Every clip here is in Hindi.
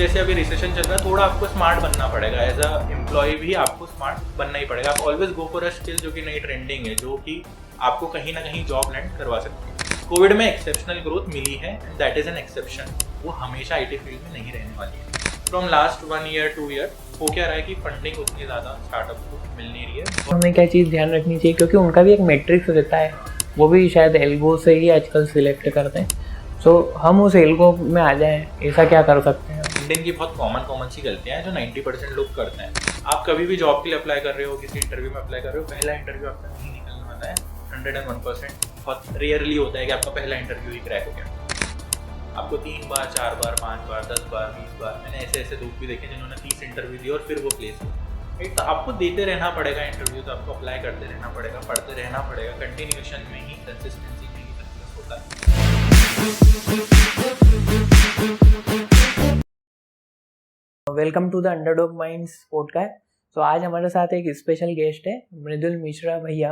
जैसे अभी रिसेशन चल रहा है, थोड़ा आपको स्मार्ट बनना पड़ेगा, एज अ एम्प्लॉय भी आपको स्मार्ट बनना ही पड़ेगा। आप always go for a skill जो कि नई ट्रेंडिंग है, जो कि आपको कहीं ना कहीं जॉब लैंड करवा सकती है। कोविड में एक्सेप्शनल ग्रोथ मिली है and that is an exception, वो हमेशा आईटी फील्ड में नहीं रहने वाली है। फ्रॉम लास्ट 1 ईयर 2 ईयर हो क्या रहा है कि फंडिंग उतनी ज़्यादा स्टार्टअप को मिल नहीं रही है। हमें क्या चीज़ ध्यान रखनी चाहिए, क्योंकि उनका भी एक मैट्रिक्स रहता है, वो भी शायद एल्गो से ही आजकल सिलेक्ट करते हैं। सो हम उस एल्गो में आ जाएं, ऐसा क्या कर सकते हैं? इंडियन की बहुत कॉमन सी गलतियां हैं जो 90% लोग करते हैं। आप कभी भी जॉब के लिए अप्लाई कर रहे हो, किसी इंटरव्यू में अप्लाई कर रहे हो, पहला इंटरव्यू आपका नहीं निकलने वाला है। 101%। बहुत रेयरली होता है कि आपका पहला इंटरव्यू ही क्रैक हो गया। आपको 3 बार 4 बार 5 बार 10 बार 20 बार, मैंने ऐसे लोग भी देखे जिन्होंने 30 इंटरव्यू दिए और फिर वो प्लेस हुए। राइट, तो आपको देते रहना पड़ेगा इंटरव्यू, तो आपको अप्लाई करते रहना पड़ेगा, पढ़ते रहना पड़ेगा। कंटिन्यूएशन में ही, कंसिस्टेंसी में ही सक्सेस होता है। Welcome to the Underdog Minds podcast. तो आज हमारे साथ एक स्पेशल गेस्ट है, मृदुल मिश्रा भैया,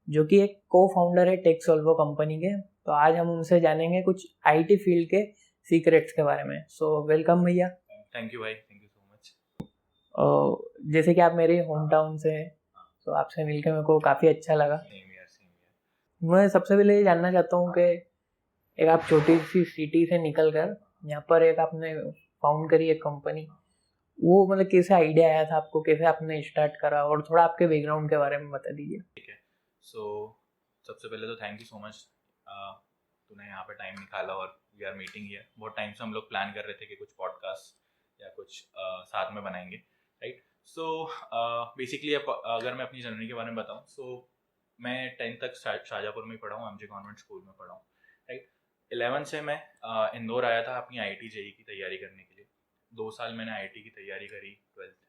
जो कि एक को फाउंडर है टेक्सोल्वो कंपनी के। तो आज हम उनसे जानेंगे कुछ आईटी फील्ड के सीक्रेट्स के बारे में। सो वेलकम भैया। थैंक यू भाई, थैंक यू सो मच। जैसे कि आप मेरे होम टाउन से हैं, तो आपसे मिलकर मेरे को काफ़ी अच्छा लगा। मैं सबसे पहले ये जानना चाहता हूँ कि एक आप छोटी सी सिटी से निकल कर यहाँ पर एक आपने फाउंड करी एक कंपनी, वो मतलब कैसे आइडिया आया था आपको, कैसे आपने स्टार्ट करा, और थोड़ा आपके बैकग्राउंड के बारे में बता दीजिए। ठीक है, सो सबसे पहले तो थैंक यू सो मच, तूने यहाँ पे टाइम निकाला और वी आर मीटिंग हियर। बहुत टाइम से हम लोग प्लान कर रहे थे कि कुछ पॉडकास्ट या कुछ साथ में बनाएंगे। राइट, सो बेसिकली अगर मैं अपनी जर्नी के बारे में बताऊँ, सो मैं 10th तक शाहजहाँपुर में ही पढ़ा हूँ, एमजे कॉन्वेंट स्कूल में पढ़ा हूँ। राइट, 11 से मैं इंदौर आया था अपनी आईटी जेई की तैयारी करने के लिए। 2 साल मैंने आईटी की तैयारी करी, 12th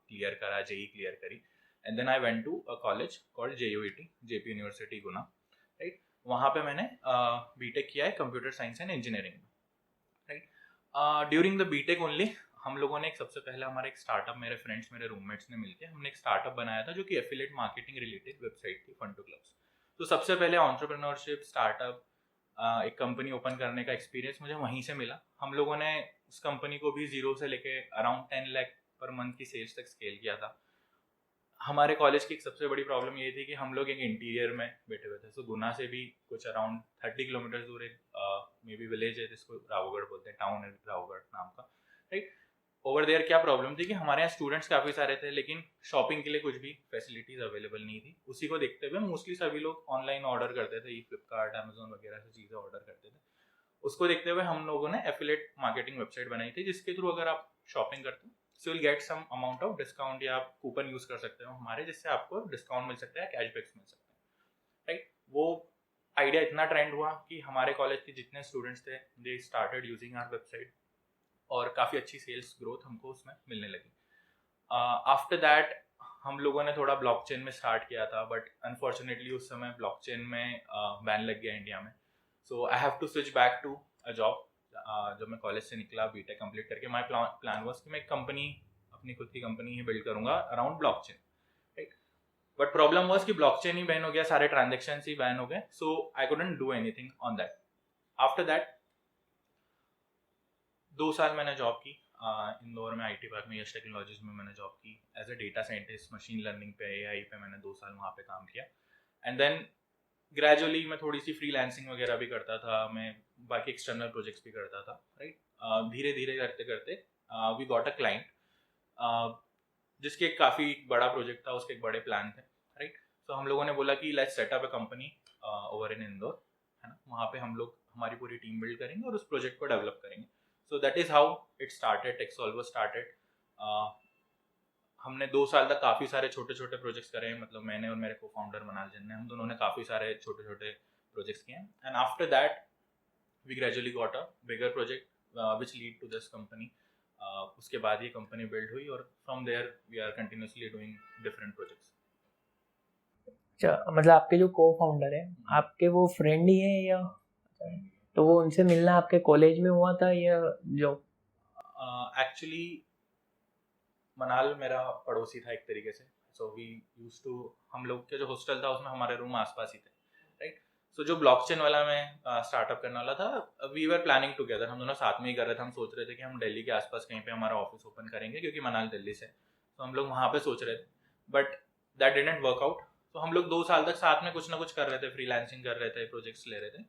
क्लियर करा, जेई क्लियर करी, and then I went to a college called JUET, Jaypee university Guna. Right, वहाँ पे मैंने बीटेक किया है कंप्यूटर साइंस एंड इंजीनियरिंग में। Right, during the BTech only हम लोगों ने सबसे पहले हमारा एक स्टार्टअप, मेरे फ्रेंड्स मेरे रूममेट्स ने मिलकर हमने एक स्टार्टअप बनाया था जो कि एफिलिएट मार्केटिंग रिलेटेड वेबसाइट थी, फन टू क्लब्स। तो सबसे पहले एंटरप्रेन्योरशिप, स्टार्टअप, एक कंपनी ओपन करने का एक्सपीरियंस मुझे वहीं से मिला। हम लोगों ने उस कंपनी को भी 0 से लेके अराउंड 10 लाख पर मंथ की सेल्स तक स्केल किया था। हमारे कॉलेज की एक सबसे बड़ी प्रॉब्लम ये थी कि हम लोग एक इंटीरियर में बैठे हुए थे। सो गुना से भी कुछ अराउंड 30 किलोमीटर दूर एक मे बी विलेज है जिसको रावगढ़ बोलते हैं, टाउन है रावगढ़ नाम का। राइट, ओवर देयर क्या प्रॉब्लम थी कि हमारे यहाँ स्टूडेंट्स काफ़ी सारे थे, लेकिन शॉपिंग के लिए कुछ भी फैसिलिटीज अवेलेबल नहीं थी। उसी को देखते हुए मोस्टली सभी लोग ऑनलाइन ऑर्डर करते थे, फ्लिपकार्ट, अमेजोन वगैरह से चीज़ें ऑर्डर करते थे। उसको देखते हुए हम लोगों ने एफिलिएट मार्केटिंग वेबसाइट बनाई थी, जिसके थ्रू अगर आप शॉपिंग करते हो so will get some amount of discount, या आप कूपन यूज कर सकते हो हमारे, जिससे आपको डिस्काउंट मिल सकता है, कैशबैक्स मिल सकते हैं। राइट, वो आइडिया इतना ट्रेंड हुआ कि हमारे कॉलेज के जितने स्टूडेंट्स थे they started using our website, और काफ़ी अच्छी सेल्स ग्रोथ हमको उसमें मिलने लगी। आफ्टर दैट हम लोगों ने थोड़ा ब्लॉकचेन में स्टार्ट किया था, बट अनफॉर्चुनेटली उस समय ब्लॉकचेन में बैन लग गया इंडिया में। So I have to switch back to a job. जब मैं कॉलेज से निकला बीटेक कंप्लीट करके, माय प्लान वाज कि मैं एक कंपनी, अपनी खुद की कंपनी ही बिल्ड करूंगा around blockchain. Right, but problem was कि ब्लॉकचेन ही बैन हो गया, सारे ट्रांजेक्शन ही बैन हो गए, so I couldn't do anything on that. After that 2 साल मैंने जॉब की इंदौर में आईटी पार्क में, यश टेक्नोलॉजीज में मैंने जॉब की as a data scientist, machine learning पे, एआई पे मैंने 2 साल वहाँ पे काम किया। एंड देन ग्रेजुअली मैं थोड़ी सी फ्रीलांसिंग वगैरह भी करता था, मैं बाकी एक्सटर्नल प्रोजेक्ट्स भी करता था। राइट, धीरे धीरे करते करते वी गॉट अ क्लाइंट जिसके एक काफ़ी बड़ा प्रोजेक्ट था, उसके एक बड़े प्लान थे। राइट, तो हम लोगों ने बोला कि let's set up a company over in Indore, है ना, वहाँ पे हम लोग हमारी पूरी टीम बिल्ड करेंगे और उस प्रोजेक्ट को डेवलप करेंगे। So that is how it started, Texolvo started. हमने 2 साल तक काफ़ी सारे छोटे छोटे प्रोजेक्ट्स करे हैं, मतलब मैंने और मेरे को फाउंडर मनाल जन ने, हम दोनों ने काफ़ी सारे छोटे छोटे प्रोजेक्ट्स किए हैं। And after that we gradually got a bigger project which lead to this company. उसके बाद ये कंपनी बिल्ड हुई और from there we are continuously doing different projects. अच्छा, मतलब आपके जो को फाउंडर है आपके वो फ्रेंड ही है, या तो वो उनसे मिलना आपके कॉलेज में हुआ था या जॉब? एक्चुअली मनाल मेरा पड़ोसी था एक तरीके से। सो वी यूज टू, हम लोग के जो हॉस्टल था उसमें हमारे रूम आसपास ही थे। राइट, सो जो ब्लॉकचेन वाला मैं स्टार्टअप करने वाला था, वी वर प्लानिंग टुगेदर, हम दोनों साथ में ही कर रहे थे। हम सोच रहे थे कि हम दिल्ली के आसपास कहीं पे हमारा ऑफिस ओपन करेंगे, क्योंकि मनाली दिल्ली से, तो हम लोग वहाँ पे सोच रहे थे, but that didn't work out. तो हम लोग 2 साल तक साथ में कुछ ना कुछ कर रहे थे, फ्रीलांसिंग कर रहे थे, प्रोजेक्ट्स ले रहे थे।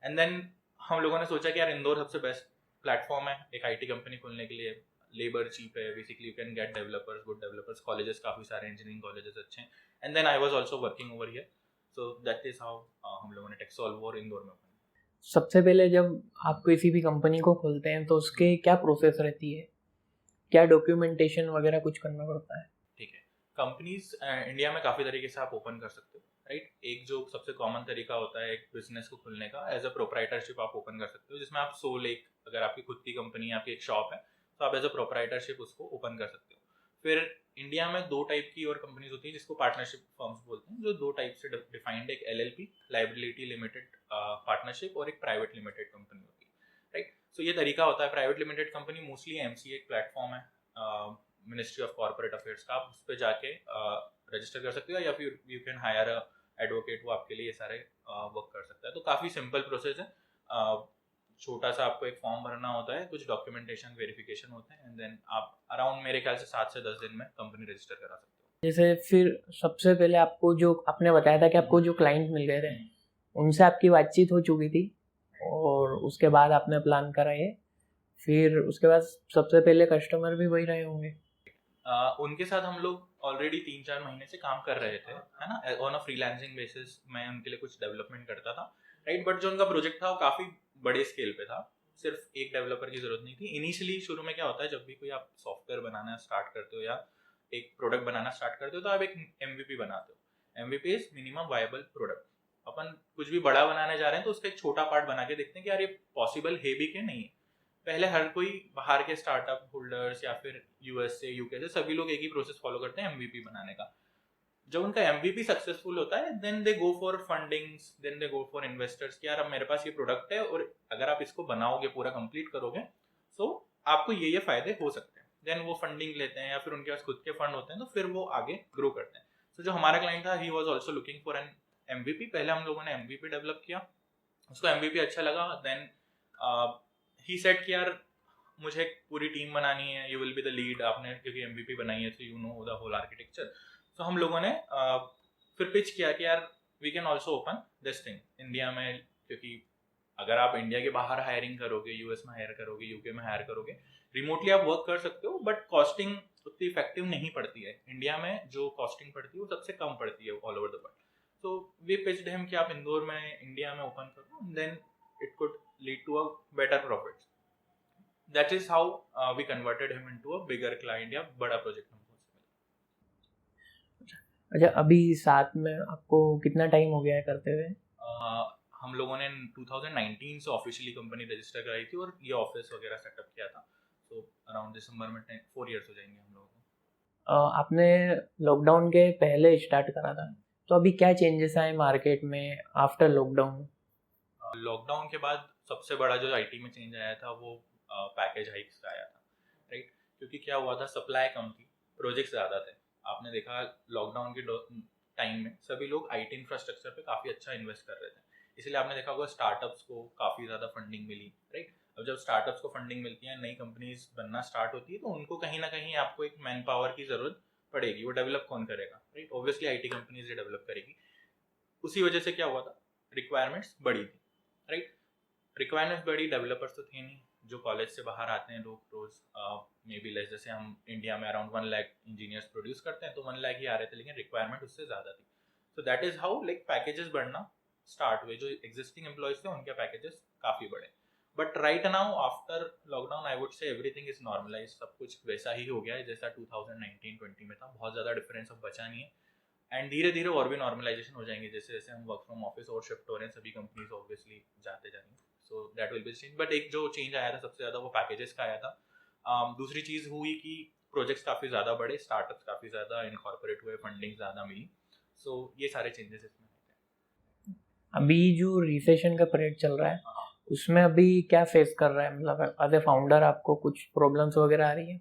एंड देन हम लोगों ने सोचा कि यार इंदौर सबसे बेस्ट प्लेटफॉर्म है एक आईटी कंपनी खोलने के लिए। लेबर चीप है, basically you can get developers, good developers, colleges काफ़ी सारे इंजीनियरिंग कॉलेजेस अच्छे हैं। And then I was also working over here, so that is how हम लोगों ने टेक्सॉल्वर इंदौर में। सबसे पहले जब आप किसी भी कंपनी को खोलते हैं तो उसके क्या प्रोसेस रहती है, क्या डॉक्यूमेंटेशन वगैरह कुछ करना पड़ता है? ठीक है, कंपनीज इंडिया में काफ़ी तरीके से आप ओपन कर सकते हो, राइट। एक जो सबसे कॉमन तरीका होता है एक बिजनेस को खुलने का, एज अ प्रोप्राइटरशिप आप ओपन कर सकते हो, जिसमें आप सोल एक, अगर आपकी खुद की कंपनी, आपकी एक शॉप है, तो आप एज अ प्रोप्राइटरशिप उसको ओपन कर सकते हो। फिर इंडिया में 2 टाइप की और कंपनीज होती है जिसको पार्टनरशिप फर्म्स बोलते हैं, जो 2 टाइप से डिफाइंड, एक LLP, लाइबिलिटी लिमिटेड पार्टनरशिप, और एक प्राइवेट लिमिटेड कंपनी होती है, राइट। सो ये तरीका होता है। Private limited company mostly MCA एक प्लेटफॉर्म है, मिनिस्ट्री ऑफ कॉर्पोरेट अफेयर्स का, आप उस पर जाके रजिस्टर कर सकते हो, या फिर you can hire a advocate, वो आपके लिए ये सारे वर्क कर सकता है। तो काफ़ी सिंपल प्रोसेस है। छोटा सा आपको एक फॉर्म भरना होता है, कुछ डॉक्यूमेंटेशन वेरिफिकेशन होते हैं, एंड देन आप अराउंड मेरे ख्याल से 7 से 10 दिन में कंपनी रजिस्टर करा सकते हो। जैसे फिर सबसे पहले आपको जो आपने बताया था कि आपको जो क्लाइंट मिल गए थे, उनसे आपकी बातचीत हो चुकी थी और उसके बाद आपने प्लान करा ये, फिर उसके बाद सबसे पहले कस्टमर भी वही रहे होंगे? उनके साथ हम लोग ऑलरेडी 3-4 महीने से काम कर रहे थे, है ना, ऑन अ फ्रीलांसिंग बेसिस। मैं उनके लिए कुछ डेवलपमेंट करता था, राइट। बट जो उनका प्रोजेक्ट था वो काफ़ी बड़े स्केल पे था, सिर्फ एक डेवलपर की जरूरत नहीं थी। इनिशियली शुरू में क्या होता है, जब भी कोई आप सॉफ्टवेयर बनाना स्टार्ट करते हो या एक प्रोडक्ट बनाना स्टार्ट करते हो, तो आप एक MVP बनाते हो। MVP is minimum viable product. अपन कुछ भी बड़ा बनाने जा रहे हैं तो उसका एक छोटा पार्ट बना के देखते हैं कि यार ये पॉसिबल है भी कि नहीं है। पहले हर कोई बाहर के स्टार्टअप होल्डर्स या फिर US से, UK से, सभी लोग एक ही प्रोसेस फॉलो करते हैं MVP बनाने का। जब उनका MVP सक्सेसफुल होता है, then they go for fundings, then they go for investors कि यार अब मेरे पास ये प्रोडक्ट है और अगर आप इसको बनाओगे, पूरा कंप्लीट करोगे, तो आपको ये फायदे हो सकते हैं। देन वो फंडिंग लेते हैं या फिर उनके पास खुद के फंड होते हैं, तो फिर वो आगे ग्रो करते हैं। तो जो हमारा क्लाइंट था, he was also looking for an MVP। पहले हम लोगों ने MVP डेवलप किया, उसको MVP अच्छा लगा। देन ही सेड कि यार मुझे पूरी टीम बनानी है, you will be the lead, आपने क्योंकि MVP बनाई है तो you know the whole architecture. तो हम लोगों ने फिर पिच किया कि यार we can also open this thing India में, क्योंकि अगर आप इंडिया के बाहर हायरिंग करोगे, US में हायर करोगे, UK में हायर करोगे, रिमोटली आप वर्क कर सकते हो, बट कॉस्टिंग उतनी इफेक्टिव नहीं पड़ती है। इंडिया में जो कॉस्टिंग पड़ती है वो सबसे कम पड़ती है all over the world. So we pitched him कि आप इंदौर में, इंडिया में ओपन करो, then it could lead to a better profit. That is how we converted him into a bigger client या बड़ा प्रोजेक्ट हमको। अच्छा, अभी साथ में आपको कितना टाइम हो गया है करते हुए? हम लोगों ने 2019 से ऑफिशियली कंपनी रजिस्टर कराई थी और ये ऑफिस वगैरह सेटअप किया था। सो अराउंड दिसंबर में 4 इयर्स हो जाएंगे हम लोगों को। आपने लॉकडाउन के पहले स्टार्ट करा था, तो अभी क्या चेंजेस आए मार्केट में आफ्टर लॉकडाउन? लॉकडाउन के बाद सबसे बड़ा जो IT में चेंज आया था वो पैकेज हाइक्स का आया था, राइट। क्योंकि क्या हुआ था, सप्लाई कम थी, प्रोजेक्ट्स ज़्यादा थे। आपने देखा लॉकडाउन के टाइम में सभी लोग IT इंफ्रास्ट्रक्चर पे काफ़ी अच्छा इन्वेस्ट कर रहे थे, इसलिए आपने देखा होगा स्टार्टअप्स को काफ़ी ज़्यादा फंडिंग मिली, राइट। अब जब स्टार्टअप्स को फंडिंग मिलती है, नई कंपनीज बनना स्टार्ट होती है, तो उनको कहीं ना कहीं आपको एक मैन पावर की ज़रूरत पड़ेगी। वो डेवलप कौन करेगा, right, obviously IT companies develop करेगी। उसी वजह से क्या हुआ था, रिक्वायरमेंट्स बढ़ी थी, राइट। रिक्वायरमेंट्स बढ़ी, डेवलपर्स तो थे नहीं, जो कॉलेज से बाहर आते हैं लोग रोज मे बी लेस, जैसे हम इंडिया में अराउंड 1 लाख इंजीनियर्स प्रोड्यूस करते हैं, तो 1 लाख ही आ रहे थे, लेकिन रिक्वायरमेंट उससे ज़्यादा थी। So that is how like packages बढ़ना स्टार्ट हुए। जो एग्जिस्टिंग एम्प्लॉयज थे उनके पैकेजेस काफ़ी बढ़े। But right now after lockdown I would say everything is normalize, सब कुछ वैसा ही हो गया है जैसा 2019-20 में था। बहुत ज़्यादा डिफरेंस अब बचा नहीं है, एंड धीरे धीरे और भी नॉर्मलाइजेशन हो जाएंगे, जैसे जैसे हम वर्क फ्रॉम ऑफिस और शिफ्ट हो रहे हैं, सभी कंपनीज ऑब्वियसली जाते जाएंगे। So that will be change. But एक जो चेंज आया था सबसे ज़्यादा वो पैकेजेस का आया था। दूसरी चीज़ हुई कि प्रोजेक्ट्स काफ़ी ज़्यादा बढ़े, स्टार्टअप्स काफ़ी ज़्यादा इनकॉर्पोरेट हुए, फंडिंग ज़्यादा मिली। सो ये सारे चेंजेस इसमें हैं। अभी जो रिसेशन का पीरियड चल रहा है, उसमें अभी क्या फेस कर रहा है, मतलब एज ए फाउंडर आपको कुछ प्रॉब्लम्स वगैरह आ रही है?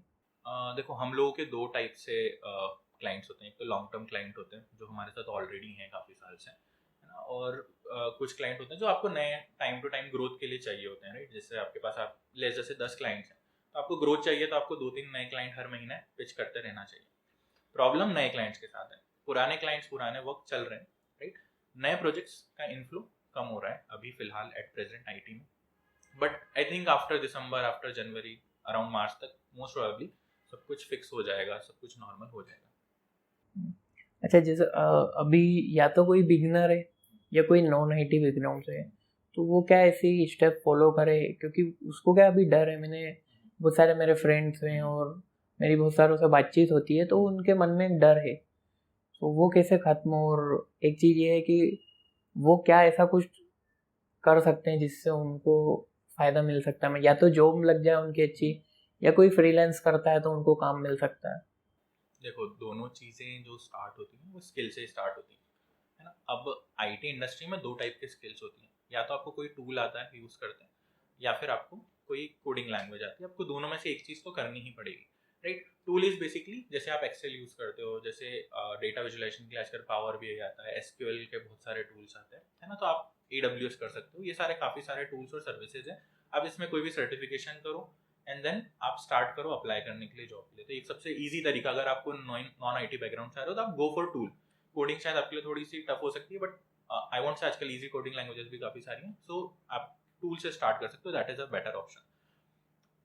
देखो, हम लोगों के 2 टाइप से क्लाइंट्स होते हैं। एक तो लॉन्ग टर्म क्लाइंट होते हैं जो हमारे साथ ऑलरेडी हैं काफ़ी साल से, है ना, और कुछ क्लाइंट होते हैं जो आपको नए टाइम टू टाइम ग्रोथ के लिए चाहिए होते हैं, राइट। जैसे आपके पास आप जैसे 10 क्लाइंट्स हैं, तो आपको ग्रोथ चाहिए तो आपको 2-3 नए क्लाइंट हर महीने पिच करते रहना चाहिए। प्रॉब्लम नए क्लाइंट्स के साथ है, पुराने क्लाइंट्स पुराने वर्क चल रहे हैं, राइट। नए प्रोजेक्ट्स का इन्फ्लो कम हो रहा है अभी फिलहाल एट प्रेजेंट आईटी में, but I think after December, after January, around March तक मोस्ट प्रोबेबली सब कुछ फिक्स हो जाएगा, सब कुछ नॉर्मल हो जाएगा। अच्छा, जैसे अभी या तो कोई बिगनर है या कोई नॉन आईटी बैकग्राउंड से है, तो वो क्या ऐसी स्टेप फॉलो करे? क्योंकि उसको क्या अभी डर है। मैंने बहुत सारे मेरे फ्रेंड्स हैं और मेरी बहुत सारों से बातचीत होती है, तो उनके मन में एक डर है, तो वो कैसे खत्म? और एक चीज़ ये है कि वो क्या ऐसा कुछ कर सकते हैं जिससे उनको फ़ायदा मिल सकता है? या तो जॉब लग जाए उनकी अच्छी, या कोई फ्रीलांस करता है तो उनको काम मिल सकता है। देखो, दोनों चीज़ें जो स्टार्ट होती हैं वो स्किल से स्टार्ट होती हैं, है ना। अब आईटी इंडस्ट्री में 2 टाइप के स्किल्स होती हैं, या तो आपको कोई टूल आता है यूज़ करते हैं, या फिर आपको कोई कोडिंग लैंग्वेज आती है। आपको दोनों में से एक चीज़ तो करनी ही पड़ेगी, राइट। टूल इज़ बेसिकली जैसे आप एक्सेल यूज़ करते हो, जैसे डेटा विजुलाइजेशन के लिए आजकल पावर भी आता है, एसक्यूएल के बहुत सारे टूल्स आते हैं, है ना। तो आप AWS कर सकते हो। ये सारे काफ़ी सारे टूल्स और सर्विसेज हैं। आप इसमें कोई भी सर्टिफिकेशन करो एंड देन आप स्टार्ट करो अप्लाई करने के लिए जॉब के लिए। तो एक सबसे ईजी तरीका, अगर आपको नॉन आईटी बैकग्राउंड से आ रहे हो तो आप गो फॉर टूल। कोडिंग शायद आपके लिए थोड़ी सी टफ हो सकती है, बट आई वॉन्ट से आजकल ईजी कोडिंग लैंग्वेजेस भी काफ़ी सारी हैं, सो आप टूल से स्टार्ट कर सकते हो, that is a better option.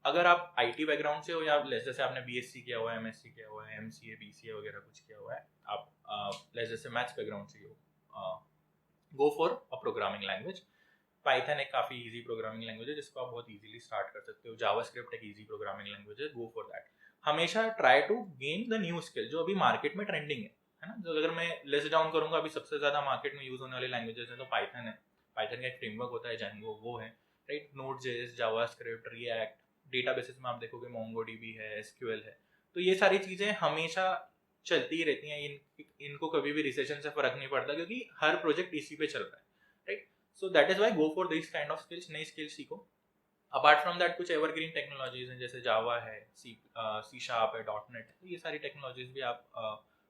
अगर आप आईटी बैकग्राउंड से हो, या जैसे आपने BSc किया हुआ है, MSc किया हुआ है, MCA BCA वगैरह कुछ किया हुआ है, आप जैसे मैथ्स बैकग्राउंड से हो, go for a programming language. Python एक काफ़ी इजी प्रोग्रामिंग लैंग्वेज है जिसको आप बहुत इजीली स्टार्ट कर सकते हो। जावास्क्रिप्ट एक इजी प्रोग्रामिंग लैंग्वेज है, गो फॉर दैट। हमेशा try to gain the new skill जो अभी मार्केट में ट्रेंडिंग है ना। जो अगर मैं लिस्ट डाउन करूंगा, अभी सबसे ज़्यादा मार्केट में यूज होने वाली लैंग्वेजेस है तो पाइथन है, पाइथन का एक फ्रेमवर्क होता है Django, वो है, right. Node.js, JavaScript, react, databases में आप देखोगे MongoDB है, SQL है। तो ये सारी चीज़ें हमेशा चलती ही रहती हैं, इनको कभी भी रिसेशन से फर्क नहीं पड़ता, क्योंकि हर प्रोजेक्ट इसी पे चल रहा है, right. So that is why go for this kind of skills, नई स्किल्स सीखो। अपार्ट फ्रॉम दैट कुछ एवरग्रीन टेक्नोलॉजीज हैं, जैसे जावा है, सी शार्प है, .NET है, ये सारी टेक्नोलॉजीज भी आप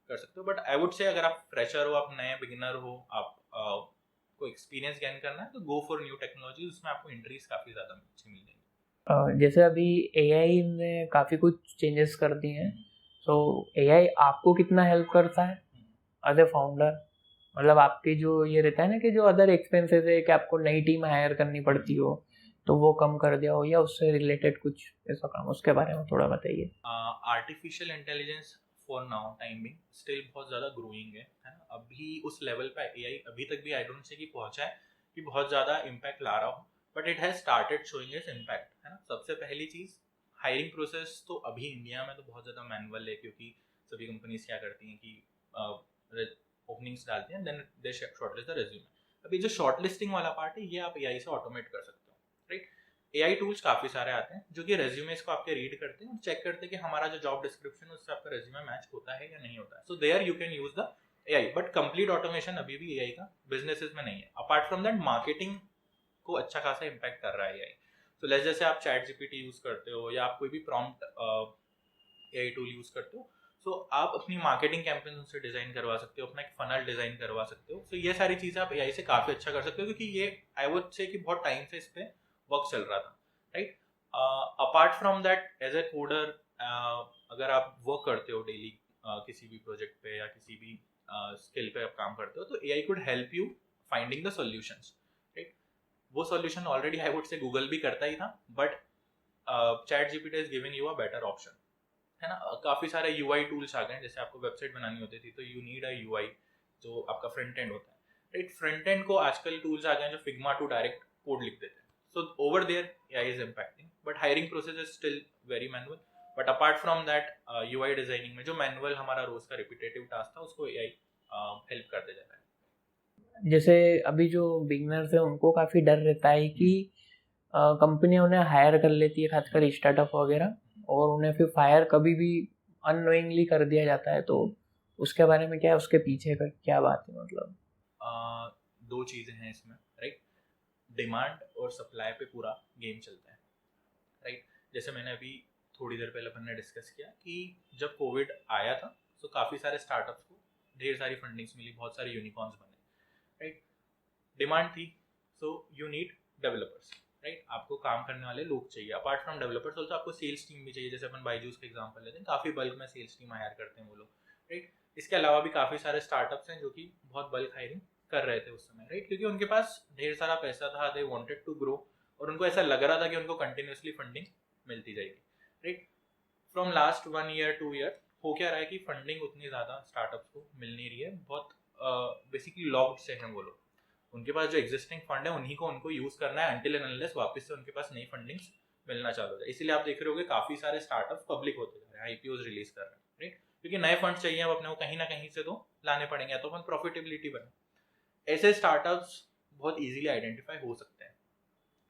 कर सकते हो। बट आई वुड से अगर आप फ्रेशर हो, आप नए बिगिनर हो, आप को एक्सपीरियंस गेन करना है, तो गो फॉर न्यू टेक्नोलॉजी, उसमें आपको एंट्रीज काफ़ी ज़्यादा अच्छी मिल जाएगी। जैसे अभी AI ने काफ़ी कुछ चेंजेस कर दिए हैं, तो AI आपको कितना हेल्प करता है एज ए फाउंडर? मतलब आपके जो ये रहता है ना कि जो अदर एक्सपेंसेस है कि आपको नई टीम हायर करनी पड़ती हो, तो वो कम कर दिया हो, या उससे रिलेटेड कुछ ऐसा काम, उसके बारे में थोड़ा बताइए। Artificial intelligence for now time being still बहुत ज़्यादा ग्रोइंग है ना। अभी उस लेवल पे AI अभी तक भी आई डोंट से कि पहुंचा है कि बहुत ज़्यादा इम्पैक्ट ला रहा हो, but it has started showing its impact, है ना। सबसे पहली चीज़, हायरिंग प्रोसेस तो अभी इंडिया में तो बहुत ज़्यादा मैनुअल है, क्योंकि सभी कंपनीज क्या करती हैं कि ओपनिंग्स डालते हैं, then they shortlist the resume. अभी जो शॉर्टलिस्टिंग वाला पार्ट है, ये आप AI से ऑटोमेट कर सकते हो, राइट। AI टूल्स काफ़ी सारे आते हैं जो कि रेज्यूमेस को आपके रीड करते हैं और चेक करते हैं कि हमारा जो जॉब डिस्क्रिप्शन है उससे आपका रेज्यूमे मैच होता है या नहीं होता है। So there you can use the AI, but complete automation अभी भी AI का बिजनेसेस में नहीं है। अपार्ट फ्रॉम दैट, मार्केटिंग को अच्छा खासा इम्पैक्ट कर रहा है AI। तो जैसे आप ChatGPT यूज करते हो, या आप कोई भी प्रॉम्प्ट AI टूल यूज करते हो, सो आप अपनी मार्केटिंग कैंपेन उनसे डिजाइन करवा सकते हो, अपना एक फनल डिजाइन करवा सकते हो। सो ये सारी चीजें आप AI से काफी अच्छा कर सकते हो, क्योंकि ये आई वुड से कि बहुत टाइम से इस पे वर्क चल रहा था, right. Apart from that, as a coder, अगर आप वर्क करते हो डेली किसी भी प्रोजेक्ट पे या किसी भी स्किल पे आप काम करते हो, तो AI could help you finding the solutions, right. वो solution already I would say Google भी करता ही था, but ChatGPT is giving you a better option, है ना। काफ़ी सारे UI टूल्स आ गए हैं। जैसे आपको वेबसाइट बनानी होती थी तो यू नीड अ UI जो आपका फ्रंट एंड होता है, राइट। फ्रंट एंड को आजकल टूल्स आ गए हैं जो फिग्मा टू डायरेक्ट कोड लिख देते हैं। So over there AI is impacting, but hiring process is still very manual. But apart from that, UI designing में जो मैनुअल हमारा रोज का रिपीटेटिव टास्क था, उसको AI हेल्प करते जा रहा है। जैसे अभी जो बिगनर्स है उनको काफ़ी डर रहता है कि कंपनियां उन्हें हायर कर लेती है, खासकर स्टार्टअप वगैरह, और उन्हें फिर फायर कभी भी अननोइंगली कर दिया जाता है। तो उसके बारे में क्या है, उसके पीछे का क्या बात है? मतलब दो चीज़ें हैं इसमें, राइट। डिमांड और सप्लाई पे पूरा गेम चलता है, राइट। जैसे मैंने अभी थोड़ी देर पहले अपन ने डिस्कस किया कि जब कोविड आया था तो काफ़ी सारे स्टार्टअप्स को ढेर सारी फंडिंग्स मिली, बहुत सारे यूनिकॉर्न्स बने, राइट। डिमांड थी, so you need developers, right. आपको काम करने वाले लोग चाहिए। अपार्ट फ्रॉम डेवलपर्स ऑल्सो आपको सेल्स टीम भी चाहिए, जैसे अपन बायजूस का एग्जांपल लेते हैं, काफ़ी बल्क में सेल्स टीम हायर करते हैं वो लोग, राइट। इसके अलावा भी काफ़ी सारे स्टार्टअप्स हैं जो कि बहुत बल्क हायरिंग कर रहे थे उस समय, राइट, क्योंकि उनके पास ढेर सारा पैसा था, दे वांटेड टू ग्रो, और उनको ऐसा लग रहा था कि उनको कंटिन्यूसली फंडिंग मिलती जाएगी, right. From last 1 year 2 year हो क्या रहा है कि फंडिंग उतनी ज़्यादा स्टार्टअप्स को मिल नहीं रही है, बहुत बेसिकली लॉक्ड से हैं वो लोग। उनके पास जो एग्जिस्टिंग फंड है उन्हीं को उनको यूज़ करना है अनटिल एंड अनलेस वापस से उनके पास नई फंडिंग्स मिलना चालू हो जाए। इसीलिए आप देख रहे होगे काफ़ी सारे स्टार्टअप्स पब्लिक होते जा रहे हैं, आईपीओज रिलीज कर रहे हैं, राइट, क्योंकि नए फंड चाहिए अब अपने को कहीं ना कहीं से तो लाने पड़ेंगे, तो अपन प्रॉफिटेबिलिटी बने। ऐसे स्टार्टअप्स बहुत ईजिली आइडेंटिफाई हो सकते हैं,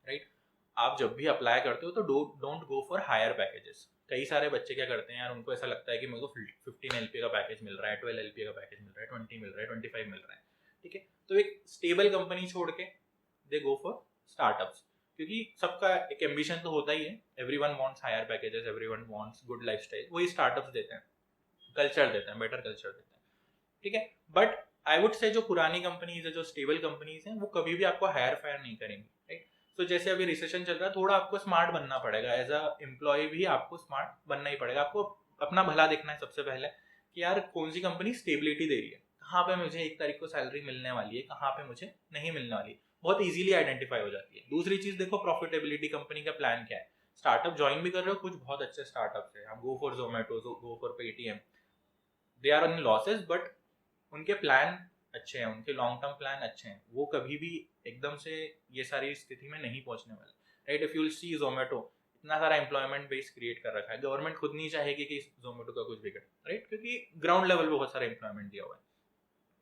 राइट। आप जब भी अप्लाई करते हो तो don't go for higher packages. कई सारे बच्चे क्या करते हैं यार, उनको ऐसा लगता है कि मेरे को 15 LPA का पैकेज मिल रहा है, 12 LPA का पैकेज मिल रहा है, 20 मिल रहा है, 25 मिल रहा है, ठीक है, तो एक स्टेबल कंपनी छोड़ के दे गो फॉर स्टार्टअप्स, क्योंकि सबका एक एम्बिशन तो होता ही है, everyone wants higher packages, everyone wants good lifestyle, वही स्टार्टअप्स देते हैं, कल्चर देते हैं, बेटर कल्चर देते हैं, ठीक है। बट आई वुड से जो पुरानी कंपनीज है, जो स्टेबल कंपनीज हैं, वो कभी भी आपको हायर फायर नहीं करेंगी, राइट। तो जैसे अभी रिसेशन चल रहा है, थोड़ा आपको स्मार्ट बनना पड़ेगा, एज अ एम्प्लॉय भी आपको स्मार्ट बनना ही पड़ेगा। आपको अपना भला देखना है सबसे पहले कि यार कौन सी कंपनी स्टेबिलिटी दे रही है, कहाँ पे मुझे 1 तारीख को सैलरी मिलने वाली है, कहाँ पे मुझे नहीं मिलने वाली, बहुत इजीली आइडेंटिफाई हो जाती है। दूसरी चीज देखो प्रॉफिटेबिलिटी, कंपनी का प्लान क्या है। स्टार्टअप ज्वाइन भी कर रहे हो, कुछ बहुत अच्छे स्टार्टअप्स है, हम go for Zomato, go for Paytm, they are in losses, but उनके प्लान अच्छे हैं, उनके लॉन्ग टर्म प्लान अच्छे हैं, वो कभी भी एकदम से ये सारी स्थिति में नहीं पहुंचने वाले, right. If you see Zomato इतना सारा एम्प्लॉयमेंट बेस क्रिएट कर रखा है, गवर्नमेंट खुद नहीं चाहेगी कि जोमेटो का कुछ बिगड़े, राइट, क्योंकि ग्राउंड लेवल पे बहुत सारा एम्प्लॉयमेंट दिया हुआ है।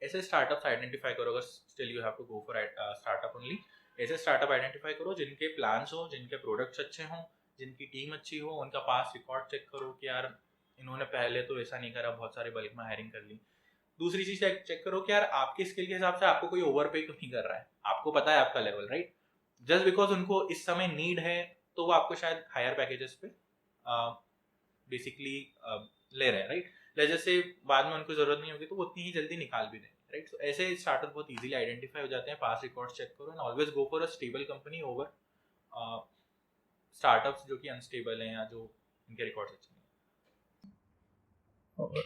ऐसे स्टार्टअप्स आइडेंटिफाई करो, अगर still you have to go for startup only, ऐसे स्टार्टअप आइडेंटिफाई करो जिनके प्लान्स हो, जिनके प्रोडक्ट्स अच्छे हों, जिनकी टीम अच्छी हो, उनका पास रिकॉर्ड चेक करो कि यार इन्होंने पहले तो ऐसा नहीं करा, बहुत सारे बल्क में हायरिंग कर ली। दूसरी चीज चेक करो कि यार आपके स्किल के हिसाब से आपको कोई ओवर पे तो नहीं कर रहा है, आपको पता है आपका लेवल, राइट। जस्ट बिकॉज उनको इस समय नीड है तो वो आपको शायद हायर पैकेजेस पे बेसिकली ले रहे हैं, राइट। जैसे बाद में उनको जरूरत नहीं होगी तो वो उतनी ही जल्दी निकाल भी देंगे, राइट। सो ऐसे स्टार्टअप बहुत इजीली आइडेंटिफाई हो जाते हैं, पास रिकॉर्ड चेक करो and always go for a stable company over startups जो कि अनस्टेबल हैं या जो इनके रिकॉर्ड्स अच्छे नहीं।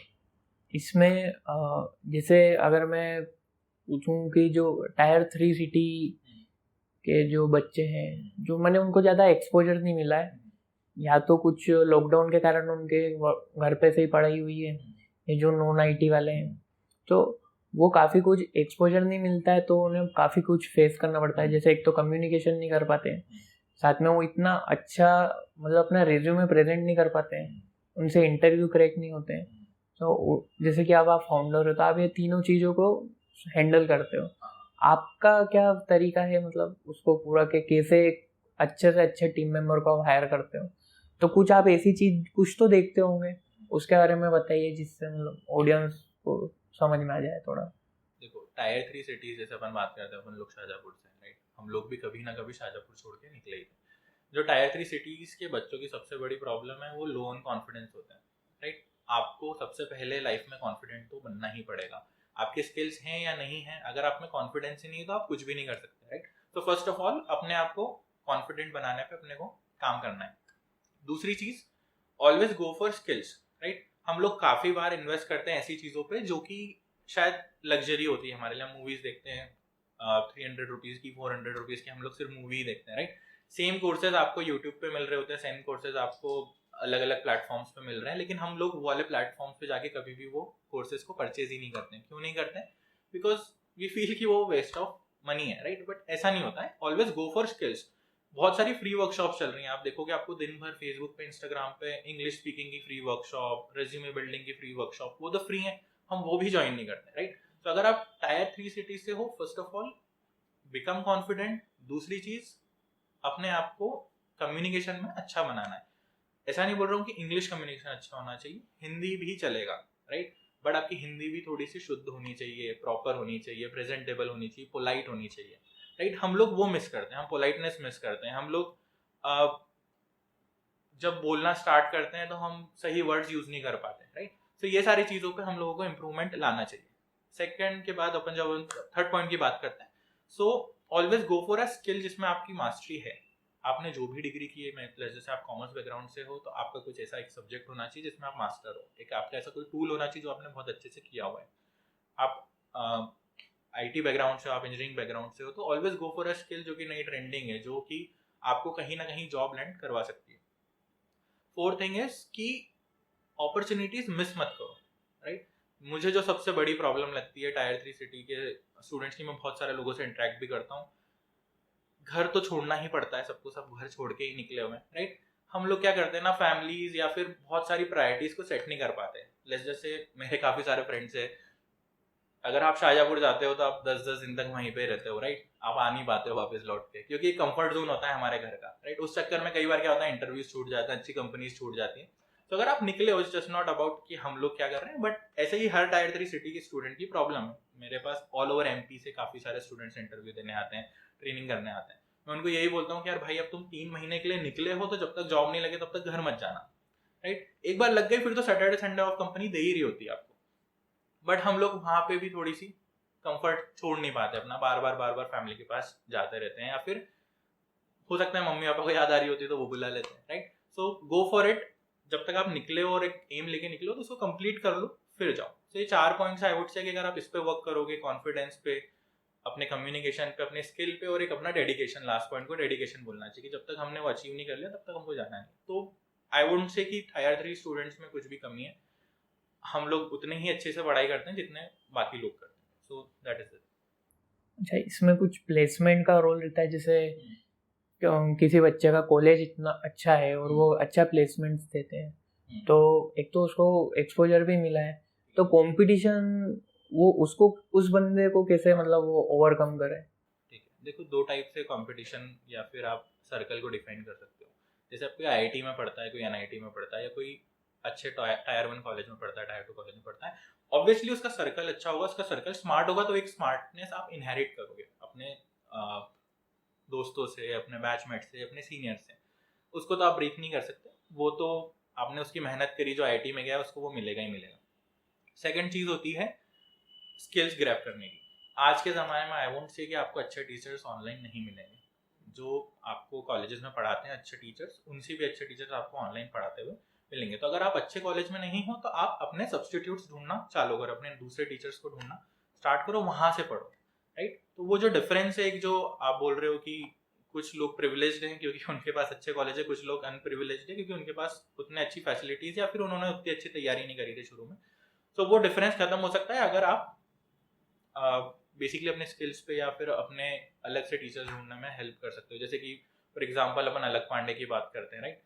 इसमें जैसे अगर मैं पूछूं कि जो टायर 3 सिटी के जो बच्चे हैं, जो मैंने उनको ज़्यादा एक्सपोजर नहीं मिला है, या तो कुछ लॉकडाउन के कारण उनके घर पे से ही पढ़ाई हुई है, ये जो नॉन IT वाले हैं, तो वो काफ़ी कुछ एक्सपोजर नहीं मिलता है, तो उन्हें काफ़ी कुछ फेस करना पड़ता है। जैसे एक तो कम्युनिकेशन नहीं कर पाते हैं, साथ में वो इतना अच्छा मतलब अपना रिज्यूमे प्रेजेंट नहीं कर पाते हैं, उनसे इंटरव्यू क्रैक नहीं होते हैं। तो जैसे कि अब आप फाउंडर हो तो आप ये तीनों चीज़ों को हैंडल करते हो, आपका क्या तरीका है मतलब उसको पूरा के कैसे अच्छे से अच्छे टीम मेंबर को आप हायर करते हो? तो कुछ आप ऐसी चीज कुछ तो देखते होंगे, उसके बारे में बताइए जिससे मतलब ऑडियंस को समझ में आ जाए थोड़ा। देखो टायर 3 सिटीज जैसे अपन बात करते हैं, अपन लोग शाहजहाँपुर से, राइट, हम लोग भी कभी ना कभी शाहजहाँपुर छोड़ के निकले ही थे। जो टायर 3 सिटीज के बच्चों की सबसे बड़ी प्रॉब्लम है वो लो ऑन कॉन्फिडेंस होता है, राइट। आपको सबसे पहले लाइफ में कॉन्फिडेंट तो बनना ही पड़ेगा, आपके स्किल्स हैं या नहीं है, अगर आप में कॉन्फिडेंस ही नहीं है तो आप कुछ भी नहीं कर सकते, राइट। तो फर्स्ट ऑफ ऑल अपने आप को कॉन्फिडेंट बनाने पे अपने को काम करना है। दूसरी चीज, always go for skills, right. हम लोग काफी बार इन्वेस्ट करते हैं ऐसी चीजों पे जो कि शायद लग्जरी होती है हमारे लिए। हम मूवीज देखते हैं 300 रुपीज की, 400 रुपीज की, हम लोग सिर्फ मूवी ही देखते हैं, राइट। सेम कोर्सेज आपको यूट्यूब पे मिल रहे होते हैं, सेम कोर्सेज आपको अलग अलग प्लेटफॉर्म्स पे मिल रहे हैं, लेकिन हम लोग वो वाले प्लेटफॉर्म्स पे जाके कभी भी वो कोर्सेज को परचेज ही नहीं करते हैं। क्यों नहीं करते हैं? बिकॉज वी फील कि वो वेस्ट ऑफ मनी है, राइट। बट ऐसा नहीं होता है, ऑलवेज गो फॉर स्किल्स। बहुत सारी फ्री वर्कशॉप चल रही हैं, आप देखोगे आपको दिन भर फेसबुक पे, इंस्टाग्राम पे इंग्लिश स्पीकिंग की फ्री वर्कशॉप, रेज्यूमे बिल्डिंग की फ्री वर्कशॉप, वो तो फ्री है, हम वो भी ज्वाइन नहीं करते, राइट। तो अगर आप टायर 3 सिटी से हो, first of all become confident. दूसरी चीज, अपने आप को कम्युनिकेशन में अच्छा बनाना है। ऐसा नहीं बोल रहा हूँ कि इंग्लिश कम्युनिकेशन अच्छा होना चाहिए, हिंदी भी चलेगा, राइट। बट आपकी हिंदी भी थोड़ी सी शुद्ध होनी चाहिए, प्रॉपर होनी चाहिए, प्रेजेंटेबल होनी चाहिए, पोलाइट होनी चाहिए, राइट। हम लोग वो मिस करते हैं, हम पोलाइटनेस मिस करते हैं। हम लोग जब बोलना स्टार्ट करते हैं तो हम सही वर्ड्स यूज नहीं कर पाते, राइट। तो ये सारी चीज़ों पे हम लोगों को इम्प्रूवमेंट लाना चाहिए। सेकंड के बाद अपन जब थर्ड पॉइंट की बात करते हैं, so always go for a skill जिसमें आपकी मास्टरी है। आपने जो भी डिग्री की है, मैं जैसे आप कॉमर्स बैकग्राउंड से हो तो आपका कुछ ऐसा एक सब्जेक्ट होना चाहिए जिसमें आप मास्टर हो, एक आपका ऐसा कोई टूल होना चाहिए जो आपने बहुत अच्छे से किया हुआ है। आप आईटी बैकग्राउंड से, आप इंजीनियरिंग बैकग्राउंड से हो तो always go for a skill जो कि नई ट्रेंडिंग है, जो कि आपको कहीं ना कहीं जॉब लैंड करवा सकती है। फोर्थ थिंग इज कि अपॉर्चुनिटीज मिस मत करो, राइट। मुझे जो सबसे बड़ी प्रॉब्लम लगती है टायर 3 सिटी के स्टूडेंट्स की, मैं बहुत सारे लोगों से इंटरेक्ट भी करता हूँ, घर तो छोड़ना ही पड़ता है सबको, सब घर छोड़ के ही निकले हुए हैं, राइट। हम लोग क्या करते हैं ना, फैमिलीज या फिर बहुत सारी प्रायोरिटीज को सेट नहीं कर पाते। जैसे मेरे काफी सारे फ्रेंड्स है, अगर आप शाहजहापुर जाते हो तो आप 10-10 दिन तक वहीं पे रहते हो, राइट। आप आ नहीं पाते हो वापस लौट के, क्योंकि एक कंफर्ट जोन होता है हमारे घर का, राइट। उस चक्कर में कई बार क्या होता है, इंटरव्यूज छूट जाते हैं, अच्छी कंपनीज छूट जाती है। तो अगर आप निकले हो, जस्ट नॉट अबाउट कि हम लोग क्या कर रहे हैं, बट ऐसे ही हर टायर 3 सिटी के स्टूडेंट की प्रॉब्लम है। मेरे पास ऑल ओवर एमपी से काफी सारे स्टूडेंट्स इंटरव्यू देने आते हैं, ट्रेनिंग करने आते हैं। मैं उनको यही बोलता हूँ कि यार भाई, अब तुम 3 महीने के लिए निकले हो तो जब तक जॉब नहीं लगे तब तक घर मत जाना, राइट। एक बार लग गई फिर तो सैटरडे संडे ऑफ कंपनी दे ही रही होती है आपको। बट हम लोग वहां पे भी थोड़ी सी कंफर्ट छोड़ नहीं पाते अपना, बार बार फैमिली के पास जाते रहते हैं, या फिर हो सकता है मम्मी पापा को याद आ रही होती है तो वो बुला लेते हैं, right. So go for it. जब तक आप निकले हो और एक एम लेके निकलो तो उसको कंप्लीट कर लो, फिर जाओ। तो ये 4 पॉइंट्स आई वुड से कि अगर आप इस पे वर्क करोगे, कॉन्फिडेंस पे, अपने कम्युनिकेशन पे, अपने स्किल पे, और एक अपना डेडिकेशन, लास्ट पॉइंट को डेडिकेशन बोलना चाहिए कि जब तक हमने वो अचीव नहीं कर लिया तब तक हमको जाना नहीं। तो आई वुड से कि टायर 3 स्टूडेंट्स में कुछ भी कमी है, हम लोग उतने ही अच्छे से पढ़ाई करते हैं जितने बाकी लोग करते हैं। सो दैट इज इट। अच्छा, इसमें कुछ प्लेसमेंट का रोल रहता है, जैसे किसी बच्चे का कॉलेज इतना अच्छा है और वो अच्छा प्लेसमेंट देते हैं, तो एक तो उसको एक्सपोजर भी मिला है, तो कंपटीशन वो उसको, उस बंदे को कैसे मतलब वो ओवरकम करे? ठीक है, देखो 2 टाइप से कंपटीशन या फिर आप सर्कल को डिफाइन कर सकते हो। जैसे आप कोई आईआईटी में पढ़ता है, कोई एनआईटी में पढ़ता है, या कोई अच्छे टायर 1 कॉलेज में पढ़ता है, टायर 2 कॉलेज में पढ़ता है, ऑब्वियसली उसका सर्कल अच्छा होगा, उसका सर्कल स्मार्ट होगा, तो एक स्मार्टनेस आप इनहेरिट करोगे अपने दोस्तों से, अपने बैचमेट से, अपने सीनियर से। उसको तो आप ब्रेक नहीं कर सकते, वो तो आपने उसकी मेहनत करी, जो आईआईटी में गया उसको वो मिलेगा ही मिलेगा। सेकंड चीज होती है स्किल्स ग्रैब करने की। आज के ज़माने में आई वोंट से कि आपको अच्छे टीचर्स ऑनलाइन नहीं मिलेंगे। जो आपको कॉलेजेस में पढ़ाते हैं अच्छे टीचर्स, उनसे भी अच्छे टीचर्स आपको ऑनलाइन पढ़ाते हुए मिलेंगे। तो अगर आप अच्छे कॉलेज में नहीं हो तो आप अपने सब्सटीट्यूट्स ढूंढना चालू करो, अपने दूसरे टीचर्स को ढूंढना स्टार्ट करो, वहां से पढ़ो, राइट। तो वो जो डिफरेंस है, एक जो आप बोल रहे हो कि कुछ लोग प्रिविलेज्ड हैं क्योंकि उनके पास अच्छे कॉलेज है, कुछ लोग अनप्रिविलेज्ड है क्योंकि उनके पास उतने अच्छी फैसिलिटीज या फिर उन्होंने उतनी अच्छी तैयारी नहीं करी थी शुरू में। तो वो डिफरेंस खत्म हो सकता है अगर आप बेसिकली अपने स्किल्स पे या फिर अपने अलग से टीचर्स ढूंढने में हेल्प कर सकते हो। जैसे कि फॉर एग्जांपल अपन अलग पांडे की बात करते हैं, राइट।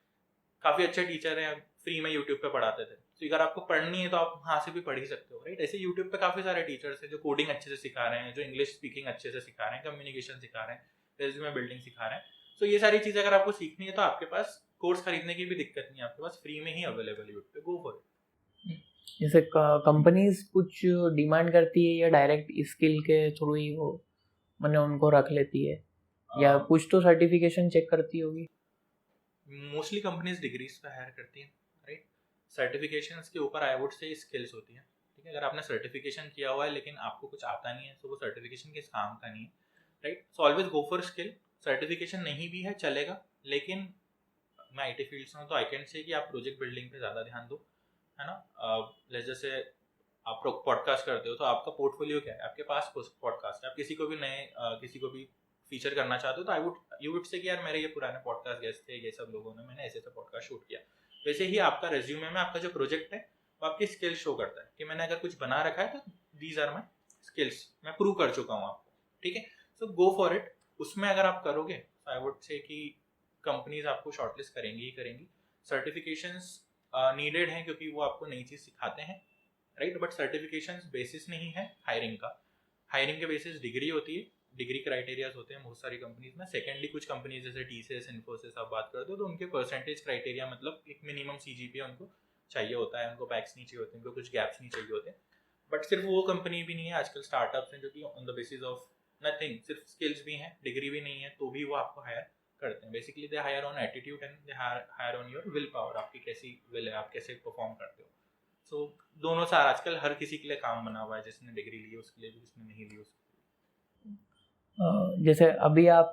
काफ़ी अच्छे टीचर हैं, फ्री में यूट्यूब पे पढ़ाते थे, तो अगर आपको पढ़नी है तो आप वहाँ से भी पढ़ ही सकते हो, राइट। ऐसे यूट्यूब पे काफ़ी सारे टीचर्स हैं जो कोडिंग अच्छे से सिखा रहे हैं, जो इंग्लिश स्पीकिंग अच्छे से सिखा रहे हैं, कम्युनिकेशन सिखा रहे हैं, रेज्यूमे बिल्डिंग सिखा रहे हैं। तो ये सारी चीज़ें अगर आपको सीखनी है तो आपके पास कोर्स खरीदने की भी दिक्कत नहीं है, आपके पास फ्री में ही अवेलेबल है यूट्यूब पे, गो फॉर इट। जैसे कंपनीज कुछ डिमांड करती है या डायरेक्ट स्किल के थ्रू ही वो मैंने उनको रख लेती है, या कुछ तो सर्टिफिकेशन चेक करती होगी? मोस्टली कंपनीज डिग्रीज पे हायर करती हैं, राइट। सर्टिफिकेशंस के ऊपर आई वुड से स्किल्स होती है, ठीक है। अगर आपने सर्टिफिकेशन किया हुआ है लेकिन आपको कुछ आता नहीं है तो वो सर्टिफिकेशन किस काम का नहीं है, right. So always go for skill. Certification नहीं भी है चलेगा, लेकिन मैं आईटी फील्ड से हूँ तो आई कैन से कि आप प्रोजेक्ट बिल्डिंग पे ज़्यादा ध्यान दो, है ना। जैसे आप पॉडकास्ट करते हो तो आपका पोर्टफोलियो क्या है, आपके पास पॉडकास्ट है, आप किसी को भी किसी को भी फीचर करना चाहते हो तो यू वुड से कि यार मेरे ये पुराने पॉडकास्ट गेस्ट थे, ये सब लोगों ने, मैंने ऐसे ऐसे पॉडकास्ट शूट किया। वैसे ही आपका रेज्यूमे में आपका जो प्रोजेक्ट है वो आपकी स्किल शो करता है कि मैंने अगर कुछ बना रखा है तो दीज आर माई स्किल्स, मैं प्रूव कर चुका हूँ आपको, ठीक है। सो गो फॉर इट। उसमें अगर आप करोगे तो आई वुड से कि कंपनीज आपको शॉर्टलिस्ट करेंगी ही करेंगी। सर्टिफिकेशंस नीडेड हैं क्योंकि वो आपको नई चीज़ सिखाते हैं, राइट। बट सर्टिफिकेशंस बेसिस नहीं है हायरिंग का। हायरिंग के बेसिस डिग्री होती है, डिग्री क्राइटेरियाज होते हैं बहुत सारी कंपनीज में। सेकेंडली कुछ कंपनीज जैसे टीसीएस, इन्फोसिस आप बात करते हो तो उनके परसेंटेज क्राइटेरिया मतलब एक मिनिमम सीजीपीए उनको चाहिए होता है, उनको बैक्स नहीं चाहिए होते, उनको कुछ गैप्स नहीं चाहिए होते। बट सिर्फ वो कंपनी भी नहीं है, आजकल स्टार्टअप्स हैं जो कि on the basis of nothing, सिर्फ स्किल्स भी हैं, डिग्री भी नहीं है तो भी वो आपको हायर करते हैं। Basically they hire on attitude and they hire on your will power, आपकी कैसी विल है, आप कैसे परफॉर्म करते हो। सो दोनों सार आजकल हर किसी के लिए काम बना हुआ है, जिसने डिग्री ली है उसके लिए भी, जिसने नहीं ली उसके लिए। जैसे अभी आप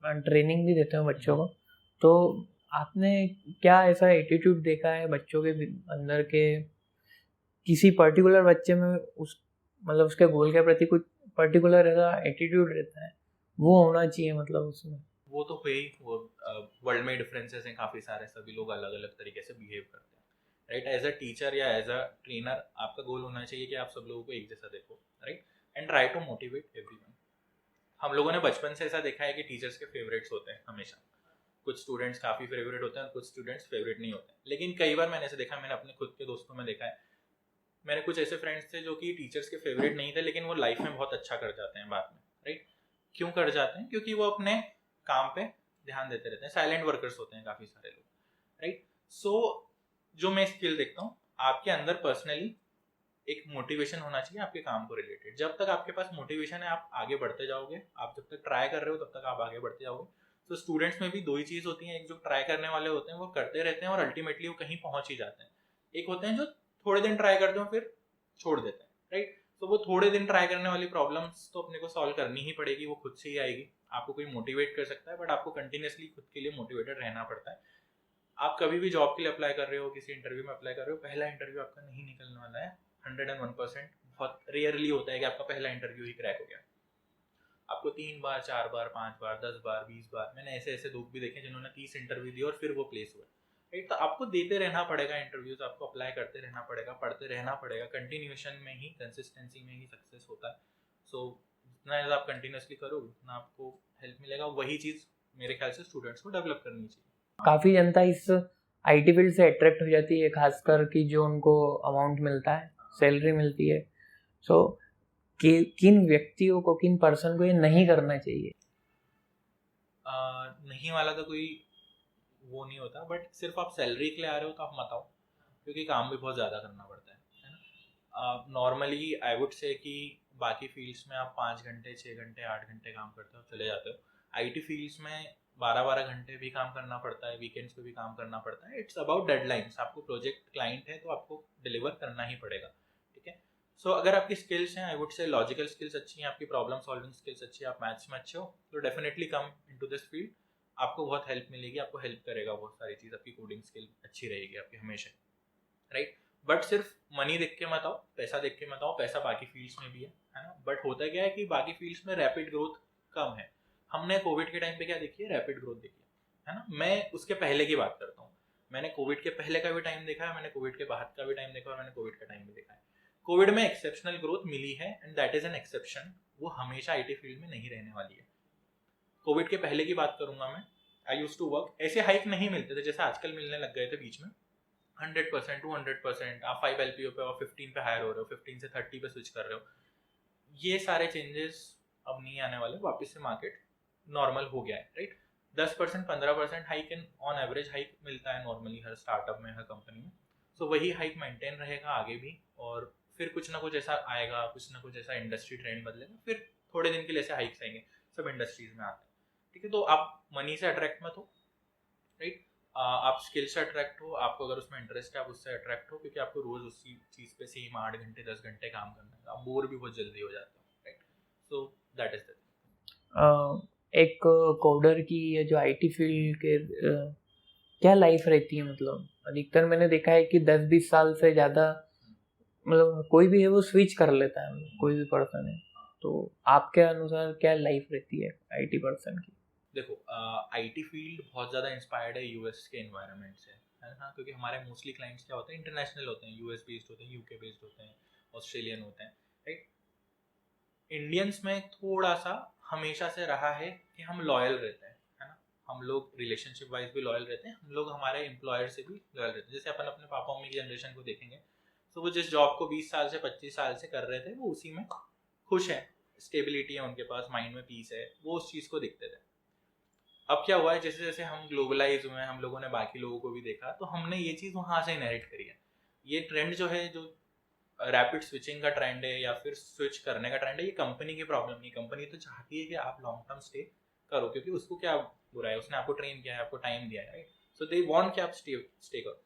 ट्रेनिंग भी देते हो बच्चों को, तो आपने क्या ऐसा एटीट्यूड देखा है बच्चों के अंदर के किसी पर्टिकुलर बच्चे में उस मतलब उसके गोल के प्रति कुछ पर्टिकुलर ऐसा एटीट्यूड रहता है, वो होना चाहिए मतलब उसमें? वो तो हुए ही, वो वर्ल्ड में डिफरेंसेस हैं काफ़ी सारे, सभी लोग अलग अलग तरीके से बिहेव करते हैं, राइट। एज अ टीचर या एज अ ट्रेनर आपका गोल होना चाहिए कि आप सब लोगों को एक जैसा देखो, right, and try to motivate everyone. हम लोगों ने बचपन से ऐसा देखा है कि टीचर्स के फेवरेट्स होते हैं हमेशा, कुछ स्टूडेंट्स काफ़ी फेवरेट होते हैं और कुछ स्टूडेंट्स फेवरेट नहीं होते हैं। लेकिन कई बार मैंने ऐसे देखा, मैंने अपने खुद के दोस्तों में देखा है, मेरे कुछ ऐसे फ्रेंड्स थे जो कि टीचर्स के फेवरेट नहीं थे, लेकिन वो लाइफ में बहुत अच्छा कर जाते हैं बाद में, राइट। क्यों कर जाते हैं? क्योंकि वो अपने काम पे ध्यान देते रहते हैं, साइलेंट वर्कर्स होते हैं काफ़ी सारे लोग, राइट। सो जो मैं स्किल देखता हूँ आपके अंदर पर्सनली एक मोटिवेशन होना चाहिए आपके काम को रिलेटेड। जब तक आपके पास मोटिवेशन है आप आगे बढ़ते जाओगे, आप जब तक ट्राई कर रहे हो तब तक आप आगे बढ़ते जाओगे। तो स्टूडेंट्स में भी दो ही चीज़ होती है, एक जो ट्राई करने वाले होते हैं वो करते रहते हैं और अल्टीमेटली वो कहीं पहुंच ही जाते हैं, एक होते हैं जो थोड़े दिन ट्राई करते हैं फिर छोड़ देते हैं, राइट। तो वो थोड़े दिन ट्राई करने वाली प्रॉब्लम्स तो अपने को सॉल्व करनी ही पड़ेगी, वो खुद से ही आएगी। आपको कोई मोटिवेट कर सकता है बट आपको कंटिन्यूसली खुद के लिए मोटिवेटेड रहना पड़ता है। आप कभी भी जॉब के लिए अप्लाई कर रहे हो, किसी इंटरव्यू में अप्लाई कर रहे हो, पहला इंटरव्यू आपका नहीं निकलने वाला है 101%। बहुत रेयरली होता है कि आपका पहला इंटरव्यू ही क्रैक हो गया। आपको 3 बार 4 बार 5 बार 10 बार 20 बार, मैंने ऐसे ऐसे लोग भी देखे जिन्होंने 30 इंटरव्यू दिए और फिर वो प्लेस हुए, राइट। तो आपको देते रहना पड़ेगा इंटरव्यूज, आपको अप्लाई करते रहना पड़ेगा, पढ़ते रहना पड़ेगा। कंटिन्यूएशन में ही, कंसिस्टेंसी में ही सक्सेस होता है। सो जितना ज़्यादा आप कंटिन्यूसली करोगे उतना आपको हेल्प मिलेगा। वही चीज़ मेरे ख्याल से स्टूडेंट्स को डेवलप करनी चाहिए। काफ़ी जनता इस आईटी फील्ड से अट्रैक्ट हो जाती है, खासकर कि जो उनको अमाउंट मिलता है, सैलरी मिलती है। सो किन व्यक्तियों को, किन पर्सन को ये नहीं करना चाहिए? नहीं वाला तो कोई वो नहीं होता, बट सिर्फ आप सैलरी के लिए आ रहे हो तो आप मत आओ, क्योंकि काम भी बहुत ज़्यादा करना पड़ता है ना। नॉर्मली आई वुड से कि बाकी फील्ड्स में आप 5 घंटे 6 घंटे 8 घंटे काम करते हो चले जाते हो, आईटी फील्ड्स में 12-12 घंटे भी काम करना पड़ता है, वीकेंड्स पे भी काम करना पड़ता है। इट्स अबाउट डेडलाइंस, आपको प्रोजेक्ट क्लाइंट है तो आपको डिलीवर करना ही पड़ेगा, ठीक है। सो अगर आपकी स्किल्स हैं, आई वुड से लॉजिकल स्किल्स अच्छी हैं, आपकी प्रॉब्लम सॉल्विंग स्किल्स अच्छी है, आप मैथ्स में अच्छे हो, तो definitely come into this field. आपको बहुत हेल्प मिलेगी, आपको हेल्प करेगा बहुत सारी चीज़, आपकी कोडिंग स्किल अच्छी रहेगी आपकी हमेशा, राइट। बट सिर्फ मनी देख के मत आओ, पैसा देख के मत आओ। पैसा बाकी फील्ड्स में भी है ना। बट होता क्या है कि बाकी फील्ड्स में रैपिड ग्रोथ कम है। हमने कोविड के टाइम पे क्या देखी है? रैपिड ग्रोथ देखी है ना। मैं उसके पहले की बात करता हूँ, मैंने कोविड के पहले का भी टाइम देखा है, मैंने कोविड के बाद का भी टाइम देखा और मैंने कोविड का टाइम भी देखा है। कोविड में एक्सेप्शनल ग्रोथ मिली है and that is an exception, वो हमेशा आईटी फील्ड में नहीं रहने वाली है। कोविड के पहले की बात करूंगा मैं, आई यूज्ड टू वर्क, ऐसे हाइक नहीं मिलते थे जैसे आजकल मिलने लग गए थे बीच में। 100% 200% आप 5 LPO पे और 15 पे हायर हो रहे हो, 15 से 30 पे स्विच कर रहे हो। ये सारे चेंजेस अब नहीं आने वाले, वापस से मार्केट नॉर्मल हो गया है, right. 10% 15% hike in on average hike मिलता है नॉर्मली हर स्टार्टअप में, हर कंपनी में। सो वही हाइक मेंटेन रहेगा आगे भी, और फिर कुछ ना कुछ ऐसा आएगा, कुछ ना कुछ ऐसा इंडस्ट्री ट्रेंड बदलेगा, फिर थोड़े दिन के लिए ऐसे हाइक्स आएंगे, सब इंडस्ट्रीज में आते हैं, ठीक है। तो आप मनी से अट्रैक्ट मत हो, राइट। आप स्किल से अट्रैक्ट हो, आपको अगर उसमें इंटरेस्ट है आप उससे अट्रैक्ट हो, क्योंकि आपको रोज उसी चीज़ पे सेम 8 घंटे 10 घंटे काम करना है, आप बोर भी बहुत जल्दी हो जाते हो, right. So that is the एक कोडर की या जो आईटी फील्ड के क्या लाइफ रहती है? मतलब अधिकतर मैंने देखा है कि 10-20 साल से ज़्यादा मतलब कोई भी है वो स्विच कर लेता है, कोई भी पर्सन है। तो आपके अनुसार क्या लाइफ रहती है आईटी पर्सन की? देखो, आईटी फील्ड बहुत ज़्यादा इंस्पायर्ड है यूएस के एनवायरनमेंट से, है ना, क्योंकि हमारे मोस्टली क्लाइंट्स क्या होते हैं, इंटरनेशनल होते हैं, यूएस बेस्ड होते हैं, यूके बेस्ड होते हैं, ऑस्ट्रेलियन होते हैं, राइट। इंडियंस में थोड़ा सा हमेशा से रहा है कि हम लॉयल रहते हैं, है ना। हम लोग रिलेशनशिप वाइज भी लॉयल रहते हैं, हम लोग हमारे एम्प्लॉयर से भी लॉयल रहते हैं। जैसे अपन अपने पापा मम्मी की जनरेशन को देखेंगे, तो वो जिस जॉब को 20 साल से 25 साल से कर रहे थे वो उसी में खुश है, स्टेबिलिटी है उनके पास, माइंड में पीस है, वो उस चीज़ को देखते थे। अब क्या हुआ है, जैसे जैसे हम ग्लोबलाइज हुए हैं, हम लोगों ने बाकी लोगों को भी देखा, तो हमने ये चीज़ वहाँ से इनहेरिट करी है। ये ट्रेंड जो है, जो रैपिड स्विचिंग का ट्रेंड है या फिर स्विच करने का ट्रेंड है, ये कंपनी की प्रॉब्लम नहीं। कंपनी तो चाहती है कि आप लॉन्ग टर्म स्टे करो, क्योंकि उसको क्या बुरा है, उसने आपको ट्रेन किया है, आपको टाइम दिया है, राइट। सो दे वांट कि आप स्टे करो।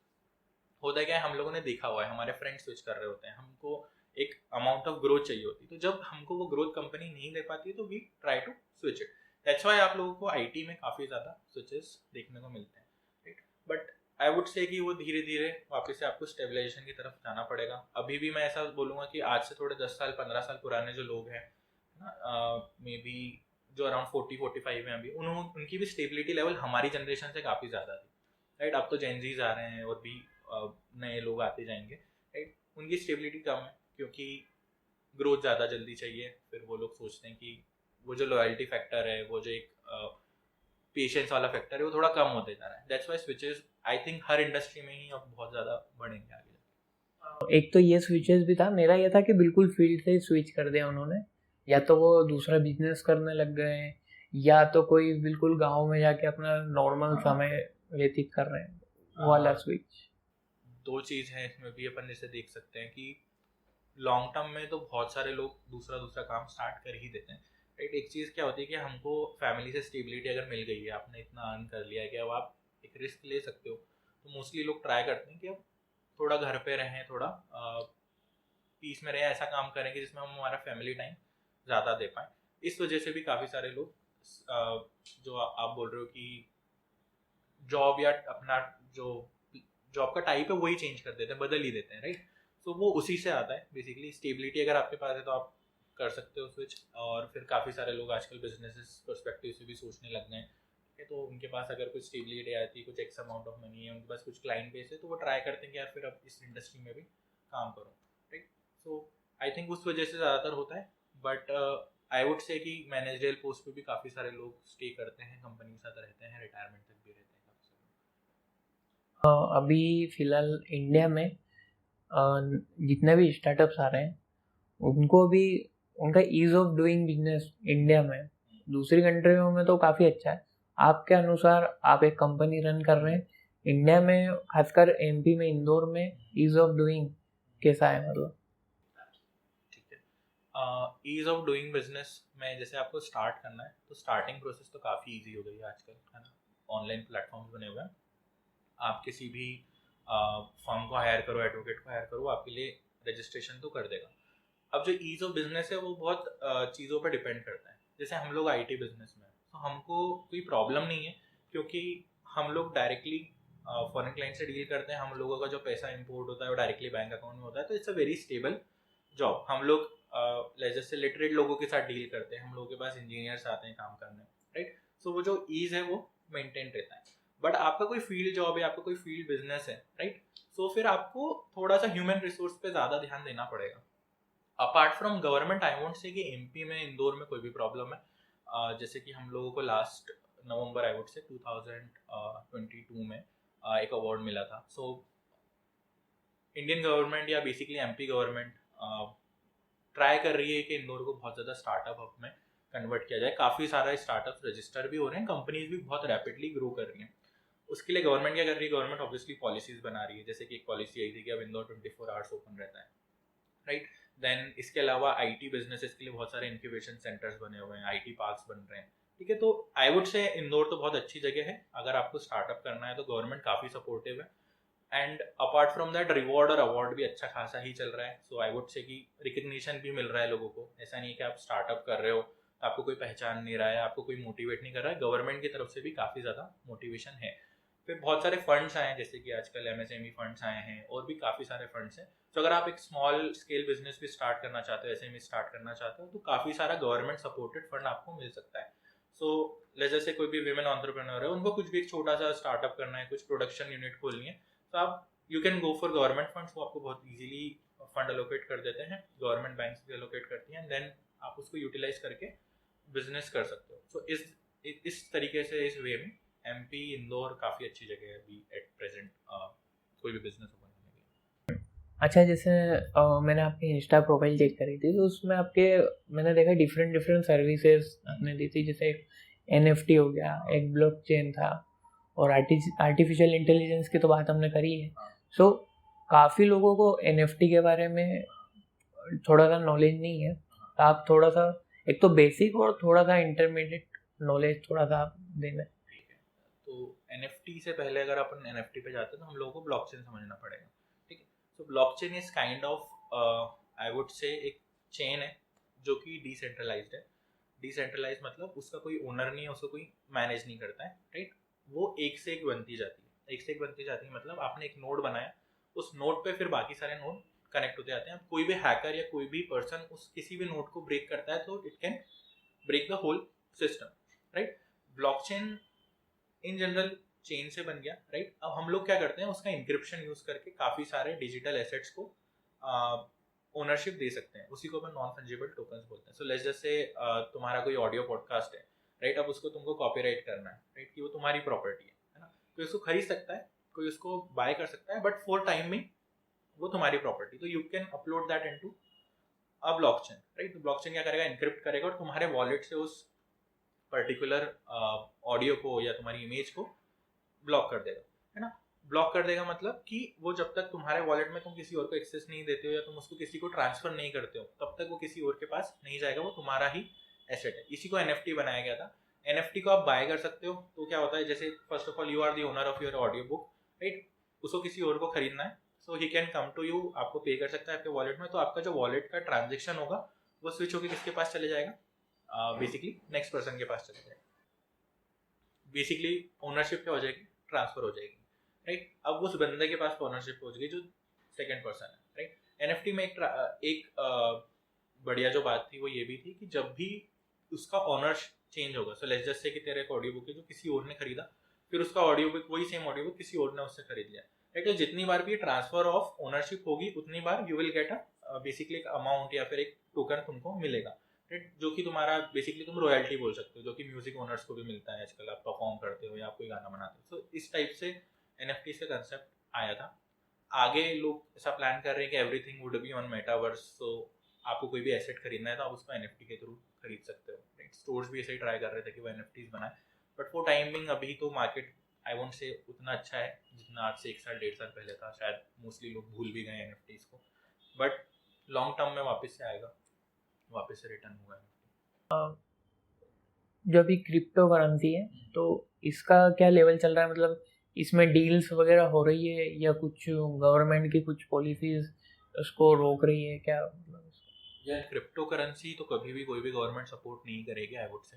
होता क्या है, हम लोगों ने देखा हुआ है, हमारे फ्रेंड्स स्विच कर रहे होते हैं, हमको एक अमाउंट ऑफ ग्रोथ चाहिए होती है। तो जब हमको वो ग्रोथ कंपनी नहीं दे पाती है तो we try to switch it. That's why आप लोगों को आईटी में काफ़ी ज़्यादा स्विचेस देखने को मिलते हैं, राइट। बट आई वुड से कि वो धीरे धीरे वापस से आपको स्टेबलाइजेशन की तरफ जाना पड़ेगा। अभी भी मैं ऐसा बोलूँगा कि आज से थोड़े 10 साल 15 साल पुराने जो लोग हैं ना, मे बी जो अराउंड 40-45 हैं अभी, उनकी भी स्टेबिलिटी लेवल हमारी जनरेशन से काफ़ी ज़्यादा थी, राइट। अब तो जेनजीज आ रहे हैं और भी नए लोग आते जाएंगे, राइट। उनकी स्टेबिलिटी कम है क्योंकि ग्रोथ ज़्यादा जल्दी चाहिए। फिर वो लोग सोचते हैं कि वो जो लॉयल्टी फैक्टर है, वो जो एक पेशेंस वाला फैक्टर है, वो थोड़ा कम होते जा रहा है। That's why switches I think her industry में ही अब बहुत ज़्यादा बढ़ेंगे आगे। एक तो ये स्विचेस भी था, मेरा ये था कि बिल्कुल फील्ड से ही स्विच कर दिया उन्होंने, या तो वो दूसरा बिजनेस करने लग गए हैं या तो कोई बिल्कुल गांव में जाके अपना नॉर्मल समय व्यतीत कर रहे हैं, वो वाला स्विच। दो चीज़ है इसमें भी, अपन जैसे देख सकते हैं कि लॉन्ग टर्म में तो बहुत सारे लोग दूसरा काम स्टार्ट कर ही देते हैं, राइट। एक चीज़ क्या होती है कि हमको फैमिली से स्टेबिलिटी अगर मिल गई है, आपने इतना अर्न कर लिया है कि अब आप एक रिस्क ले सकते हो, तो मोस्टली लोग ट्राई करते हैं कि अब थोड़ा घर पे रहें, थोड़ा पीस में रहें, ऐसा काम करेंगे जिसमें हम हमारा फैमिली टाइम ज़्यादा दे पाएँ। इस वजह से भी काफ़ी सारे लोग जो आप बोल रहे हो कि जॉब या अपना जो जॉब का टाइप है वही चेंज कर देते हैं, बदल ही देते हैं, राइट। तो वो उसी से आता है बेसिकली। स्टेबिलिटी अगर आपके पास है तो आप कर सकते हो स्विच। और फिर काफ़ी सारे लोग आजकल बिजनेस पर्सपेक्टिव से भी सोचने लग गए हैं, तो उनके पास अगर कुछ स्टेबिलिटी आती है, कुछ एक्स अमाउंट ऑफ मनी है, उनके पास कुछ क्लाइंट बेस है, तो वो ट्राई करते हैं कि यार फिर अब इस इंडस्ट्री में भी काम करो, राइट। सो आई थिंक उस वजह से ज़्यादातर होता है। बट आई वुड से कि मैनेजरियल पोस्ट पे भी काफ़ी सारे लोग स्टे करते हैं, कंपनी के साथ रहते हैं, रिटायरमेंट तक भी रहते हैं काफ़ी सारे। अभी फिलहाल इंडिया में जितने भी स्टार्टअप्स आ रहे हैं उनको भी उनका ease of doing business India में दूसरी कंट्रियों में तो काफ़ी अच्छा है। आपके अनुसार आप एक कंपनी रन कर रहे हैं इंडिया में, खासकर एमपी में, इंदौर में ईज ऑफ डूइंग कैसा है? मतलब ठीक है, ईज ऑफ डूइंग बिजनेस में जैसे आपको स्टार्ट करना है तो स्टार्टिंग प्रोसेस तो काफ़ी ईजी हो गई है आजकल, है ना। ऑनलाइन प्लेटफॉर्म्स बने हुए हैं, आप किसी भी फर्म को हायर करो, एडवोकेट को हायर करो, आपके लिए रजिस्ट्रेशन तो कर देगा। अब जो ईज ऑफ बिजनेस है वो बहुत चीज़ों पर डिपेंड करता है। जैसे हम लोग आईटी बिजनेस में, तो हमको कोई प्रॉब्लम नहीं है क्योंकि हम लोग डायरेक्टली फॉरेन क्लाइंट से डील करते हैं। हम लोगों का जो पैसा इंपोर्ट होता है वो डायरेक्टली बैंक अकाउंट में होता है, तो it's a very stable job. हम लोग जैसे लिटरेट लोगों के साथ डील करते हैं, हम लोगों के पास इंजीनियर्स आते हैं काम करने, राइट। सो वो जो ईज है वो मेंटेन रहता है। बट आपका कोई फील्ड जॉब है, आपका कोई फील्ड बिजनेस है, राइट। सो फिर आपको थोड़ा सा ह्यूमन रिसोर्स पे ज़्यादा ध्यान देना पड़ेगा। Apart from government, I won't से कि एमपी में, इंदौर में कोई भी प्रॉब्लम है। जैसे कि हम लोगों को लास्ट नवंबर, आई वुड से 2022 में एक अवार्ड मिला था। सो इंडियन गवर्नमेंट या बेसिकली एमपी गवर्नमेंट ट्राई कर रही है कि इंदौर को बहुत ज़्यादा स्टार्टअप हब में कन्वर्ट किया जाए। काफ़ी सारा स्टार्टअप रजिस्टर भी हो रहे हैं, कंपनीज भी बहुत रैपिडली ग्रो कर रही हैं। उसके लिए गवर्नमेंट क्या कर रही है? गवर्नमेंट ऑब्वियसली पॉलिसीज बना रही है। जैसे कि एक पॉलिसी आई थी कि अब इंदौर 24 आवर्स ओपन रहता है, राइट। देन इसके अलावा आईटी बिजनेसेस के लिए बहुत सारे इंक्यूबेशन सेंटर्स बने हुए हैं, आईटी पार्क्स बन रहे हैं, ठीक है। तो आई वुड से इंदौर तो बहुत अच्छी जगह है अगर आपको स्टार्टअप करना है, तो गवर्नमेंट काफ़ी सपोर्टिव है। And apart from that reward और अवार्ड भी अच्छा खासा ही चल रहा है। सो आई वुड से कि रिकग्निशन भी मिल रहा है लोगों को। ऐसा नहीं है कि आप स्टार्टअप कर रहे हो तो आपको कोई पहचान नहीं रहा है, आपको कोई मोटिवेट नहीं कर रहा है। गवर्नमेंट की तरफ से भी काफ़ी ज़्यादा मोटिवेशन है। फिर बहुत सारे फंड्स आए हैं, जैसे कि आजकल एमएसएमई फंड्स आए हैं और भी काफ़ी सारे फंड्स हैं। तो अगर आप एक स्मॉल स्केल बिजनेस भी स्टार्ट करना चाहते हो, एसएमई स्टार्ट करना चाहते हो, तो काफ़ी सारा गवर्नमेंट सपोर्टेड फंड आपको मिल सकता है। सो जैसे कोई भी विमेन एंटरप्रेन्योर है, उनको कुछ भी एक छोटा सा स्टार्टअप करना है, कुछ प्रोडक्शन यूनिट खोलनी है, तो आप you can go for government funds. वो आपको बहुत इजीली फंड एलोकेट कर देते हैं, गवर्नमेंट बैंक्स भी एलोकेट करती हैं, देन आप उसको यूटिलाइज करके बिजनेस कर सकते हो। सो इस तरीके से, इस वे में एमपी इंदौर काफ़ी अच्छी जगह है अभी एट प्रेजेंट कोई भी बिजनेस ओपन करने के लिए। अच्छा, जैसे मैंने आपकी इंस्टा प्रोफाइल चेक करी थी, तो उसमें आपके मैंने देखा डिफरेंट सर्विसेज आपने दी थी। जैसे एक एनएफटी हो गया, एक ब्लॉकचेन था, और आर्टिफिशियल इंटेलिजेंस की तो बात हमने करी है। सो काफ़ी लोगों को एनएफटी के बारे में थोड़ा सा नॉलेज नहीं है, तो आप थोड़ा सा, एक तो बेसिक और थोड़ा सा इंटरमीडिएट नॉलेज थोड़ा सा आप देना। तो एनएफटी से पहले अगर अपन एनएफटी पे जाते हैं तो हम लोगों को ब्लॉकचेन समझना पड़ेगा, ठीक है। So blockchain is kind of I would say एक चेन है जो कि डिसेंट्रलाइज्ड है। डिसेंट्रलाइज मतलब उसका कोई ओनर नहीं है, उसको कोई मैनेज नहीं करता है, राइट। वो एक से एक बनती जाती है, एक से एक बनती जाती है मतलब आपने एक नोड बनाया, उस नोड पे फिर बाकी सारे नोड कनेक्ट होते जाते हैं। कोई भी हैकर या कोई भी पर्सन उस किसी भी नोड को ब्रेक करता है तो it can break the whole system, right. Blockchain in general chain से बन गया, राइट। अब हम लोग क्या करते हैं, उसका इंक्रिप्शन यूज करके काफी सारे डिजिटल एसेट्स को ओनरशिप दे सकते हैं, उसी को अपन नॉन फंजिबल टोकन्स बोलते हैं। सो लेट्स जस्ट से तुम्हारा कोई ऑडियो पॉडकास्ट है, राइट। अब उसको तुमको कॉपीराइट करना है, राइट, कि वो तुम्हारी प्रॉपर्टी है ना। कोई उसको खरीद सकता है, कोई उसको बाय कर सकता है, बट फॉर टाइम में वो तुम्हारी प्रॉपर्टी, तो you can upload that into a blockchain, right. तो ब्लॉकचेन क्या करेगा, इनक्रिप्ट करेगा और तुम्हारे वॉलेट से उस पर्टिकुलर ऑडियो को या तुम्हारी इमेज को ब्लॉक कर देगा, है ना। ब्लॉक कर देगा मतलब कि वो जब तक तुम्हारे वॉलेट में तुम किसी और को एक्सेस नहीं देते हो या तुम उसको किसी को ट्रांसफर नहीं करते हो, तब तक वो किसी और के पास नहीं जाएगा, वो तुम्हारा ही एसेट है। इसी को एनएफटी बनाया गया था। एनएफटी को आप बाय कर सकते हो, तो क्या होता है, जैसे first of all you are the owner of your audio book, right. उसको किसी और को खरीदना है, so he can come to you, आपको पे कर सकता है आपके वॉलेट में। तो आपका जो वॉलेट का ट्रांजेक्शन होगा वो स्विच होकर किसके पास चले जाएगा, बेसिकली नेक्स्ट पर्सन के पास चले जाएगा। बेसिकली ओनरशिप क्या हो जाएगी, ट्रांसफर हो जाएगी, राइट। अब उस बंदे के पास ओनरशिप पहुंच गई जो सेकंड पर्सन है, राइट। एनएफटी में एक बढ़िया जो बात थी वो ये भी थी कि जब भी उसका ऑनर चेंज होगा, सो लेट्स जस्ट से कि तेरे एक ऑडियो बुक है जो किसी और ने खरीदा, फिर उसका ऑडियो बुक, वही सेम ऑडियो बुक किसी और ने उससे खरीद लिया, राइट। तो जितनी बार भी ट्रांसफर ऑफ ओनरशिप होगी उतनी बार यू विल गेट बेसिकली एक अमाउंट या फिर एक टोकन तुमको मिलेगा, राइट, जो कि तुम्हारा बेसिकली तुम रॉयल्टी बोल सकते हो, जो कि म्यूजिक ओनर्स को भी मिलता है आजकल, आप परफॉर्म करते हो या आप कोई गाना बनाते हो। तो इस टाइप से एनएफटी से कंसेप्ट आया था। आगे लोग ऐसा प्लान कर रहे हैं कि everything would be on metaverse, तो आपको कोई भी एसेट खरीदना है तो आप उसको एनएफटी के थ्रू खरीद सकते हो, राइट। स्टोर्स भी ऐसे ही ट्राई कर रहे थे कि वो एनएफटीज बनाए, बट फॉर टाइमिंग अभी तो मार्केट आई वोंट से उतना अच्छा है जितना आज से 1 साल 1.5 साल पहले था। शायद मोस्टली लोग भूल भी गए एनएफटीज को, बट लॉन्ग टर्म में वापस से आएगा, वापस से रिटर्न होगा। जो अभी क्रिप्टो करेंसी है तो इसका क्या लेवल चल रहा है, मतलब इसमें डील्स वगैरह हो रही है या कुछ गवर्नमेंट की कुछ पॉलिसीज उसको रोक रही है क्या, मतलब यार क्रिप्टो करेंसी तो कभी भी कोई भी गवर्नमेंट सपोर्ट नहीं करेगी आई वुड से,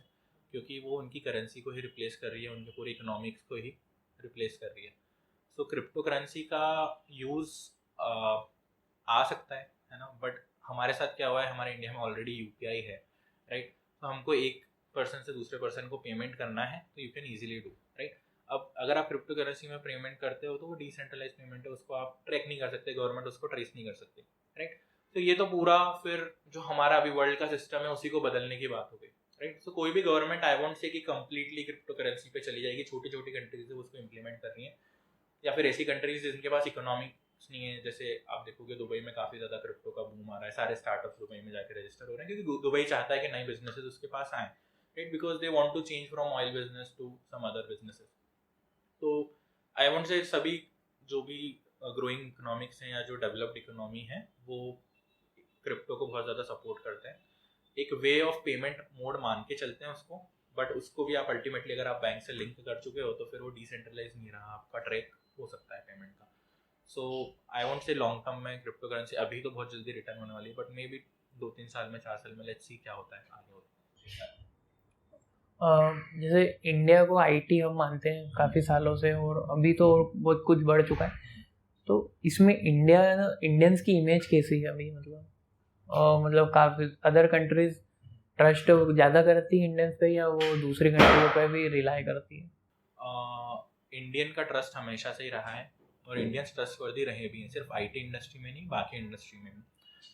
क्योंकि वो उनकी करेंसी को ही रिप्लेस कर रही है, उनके पूरे इकोनॉमिक्स को ही रिप्लेस कर रही है। सो क्रिप्टो करेंसी का यूज़ आ सकता है ना, बट हमारे साथ क्या हुआ है, हमारे इंडिया में ऑलरेडी यूपीआई है, राइट। तो हमको एक पर्सन से दूसरे पर्सन को पेमेंट करना है तो you can easily do, right. अब अगर आप क्रिप्टो करेंसी में पेमेंट करते हो तो वो डिसेंट्रलाइज पेमेंट है, उसको आप ट्रैक नहीं कर सकते, गवर्नमेंट उसको ट्रेस नहीं कर सकती, राइट। तो ये तो पूरा फिर जो हमारा अभी वर्ल्ड का सिस्टम है उसी को बदलने की बात हो गई, राइट। तो कोई भी गवर्नमेंट आई वोंट से कि कंप्लीटली क्रिप्टो करेंसी पे चली जाएगी, छोटी छोटी कंट्रीज है उसको इम्प्लीमेंट कर रही है, या फिर ऐसी कंट्रीज जिनके पास इकोनॉमिक्स नहीं है। जैसे आप देखोगे दुबई में काफ़ी ज़्यादा क्रिप्टो का बूम आ रहा है, सारे स्टार्टअप्स दुबई में जाकर रजिस्टर हो रहे हैं, क्योंकि दुबई चाहता है कि नए बिजनेसेस उसके पास आए, right, because they want to change from oil business to some other businesses. तो आई वांट से सभी जो भी ग्रोइंग इकोनॉमिक्स हैं या जो डेवलप्ड इकोनॉमी है वो क्रिप्टो को बहुत ज़्यादा सपोर्ट करते हैं, एक वे ऑफ पेमेंट मोड मान के चलते हैं उसको, बट उसको भी आप अल्टीमेटली अगर आप बैंक से लिंक कर चुके हो तो फिर वो डिसेंट्रलाइज नहीं रहा, आपका ट्रैक हो सकता है पेमेंट का। So I won't say long term में क्रिप्टो करेंसी अभी तो बहुत जल्दी रिटर्न होने वाली है, बट मे बी 2-3 साल में 4 साल में लेट्स सी क्या होता है आगे होता है। जैसे इंडिया को आईटी हम मानते हैं काफ़ी सालों से और अभी तो बहुत कुछ बढ़ चुका है, तो इसमें इंडियंस की इमेज कैसी है अभी, मतलब काफ़ी अदर कंट्रीज ट्रस्ट ज़्यादा करती है इंडियंस पे या वो दूसरी कंट्रियों पे भी रिलाई करती है? इंडियन का ट्रस्ट हमेशा से ही रहा है और इंडियंस ट्रस्टवर्दी रहे भी हैं, सिर्फ आईटी इंडस्ट्री में नहीं बाकी इंडस्ट्री में भी,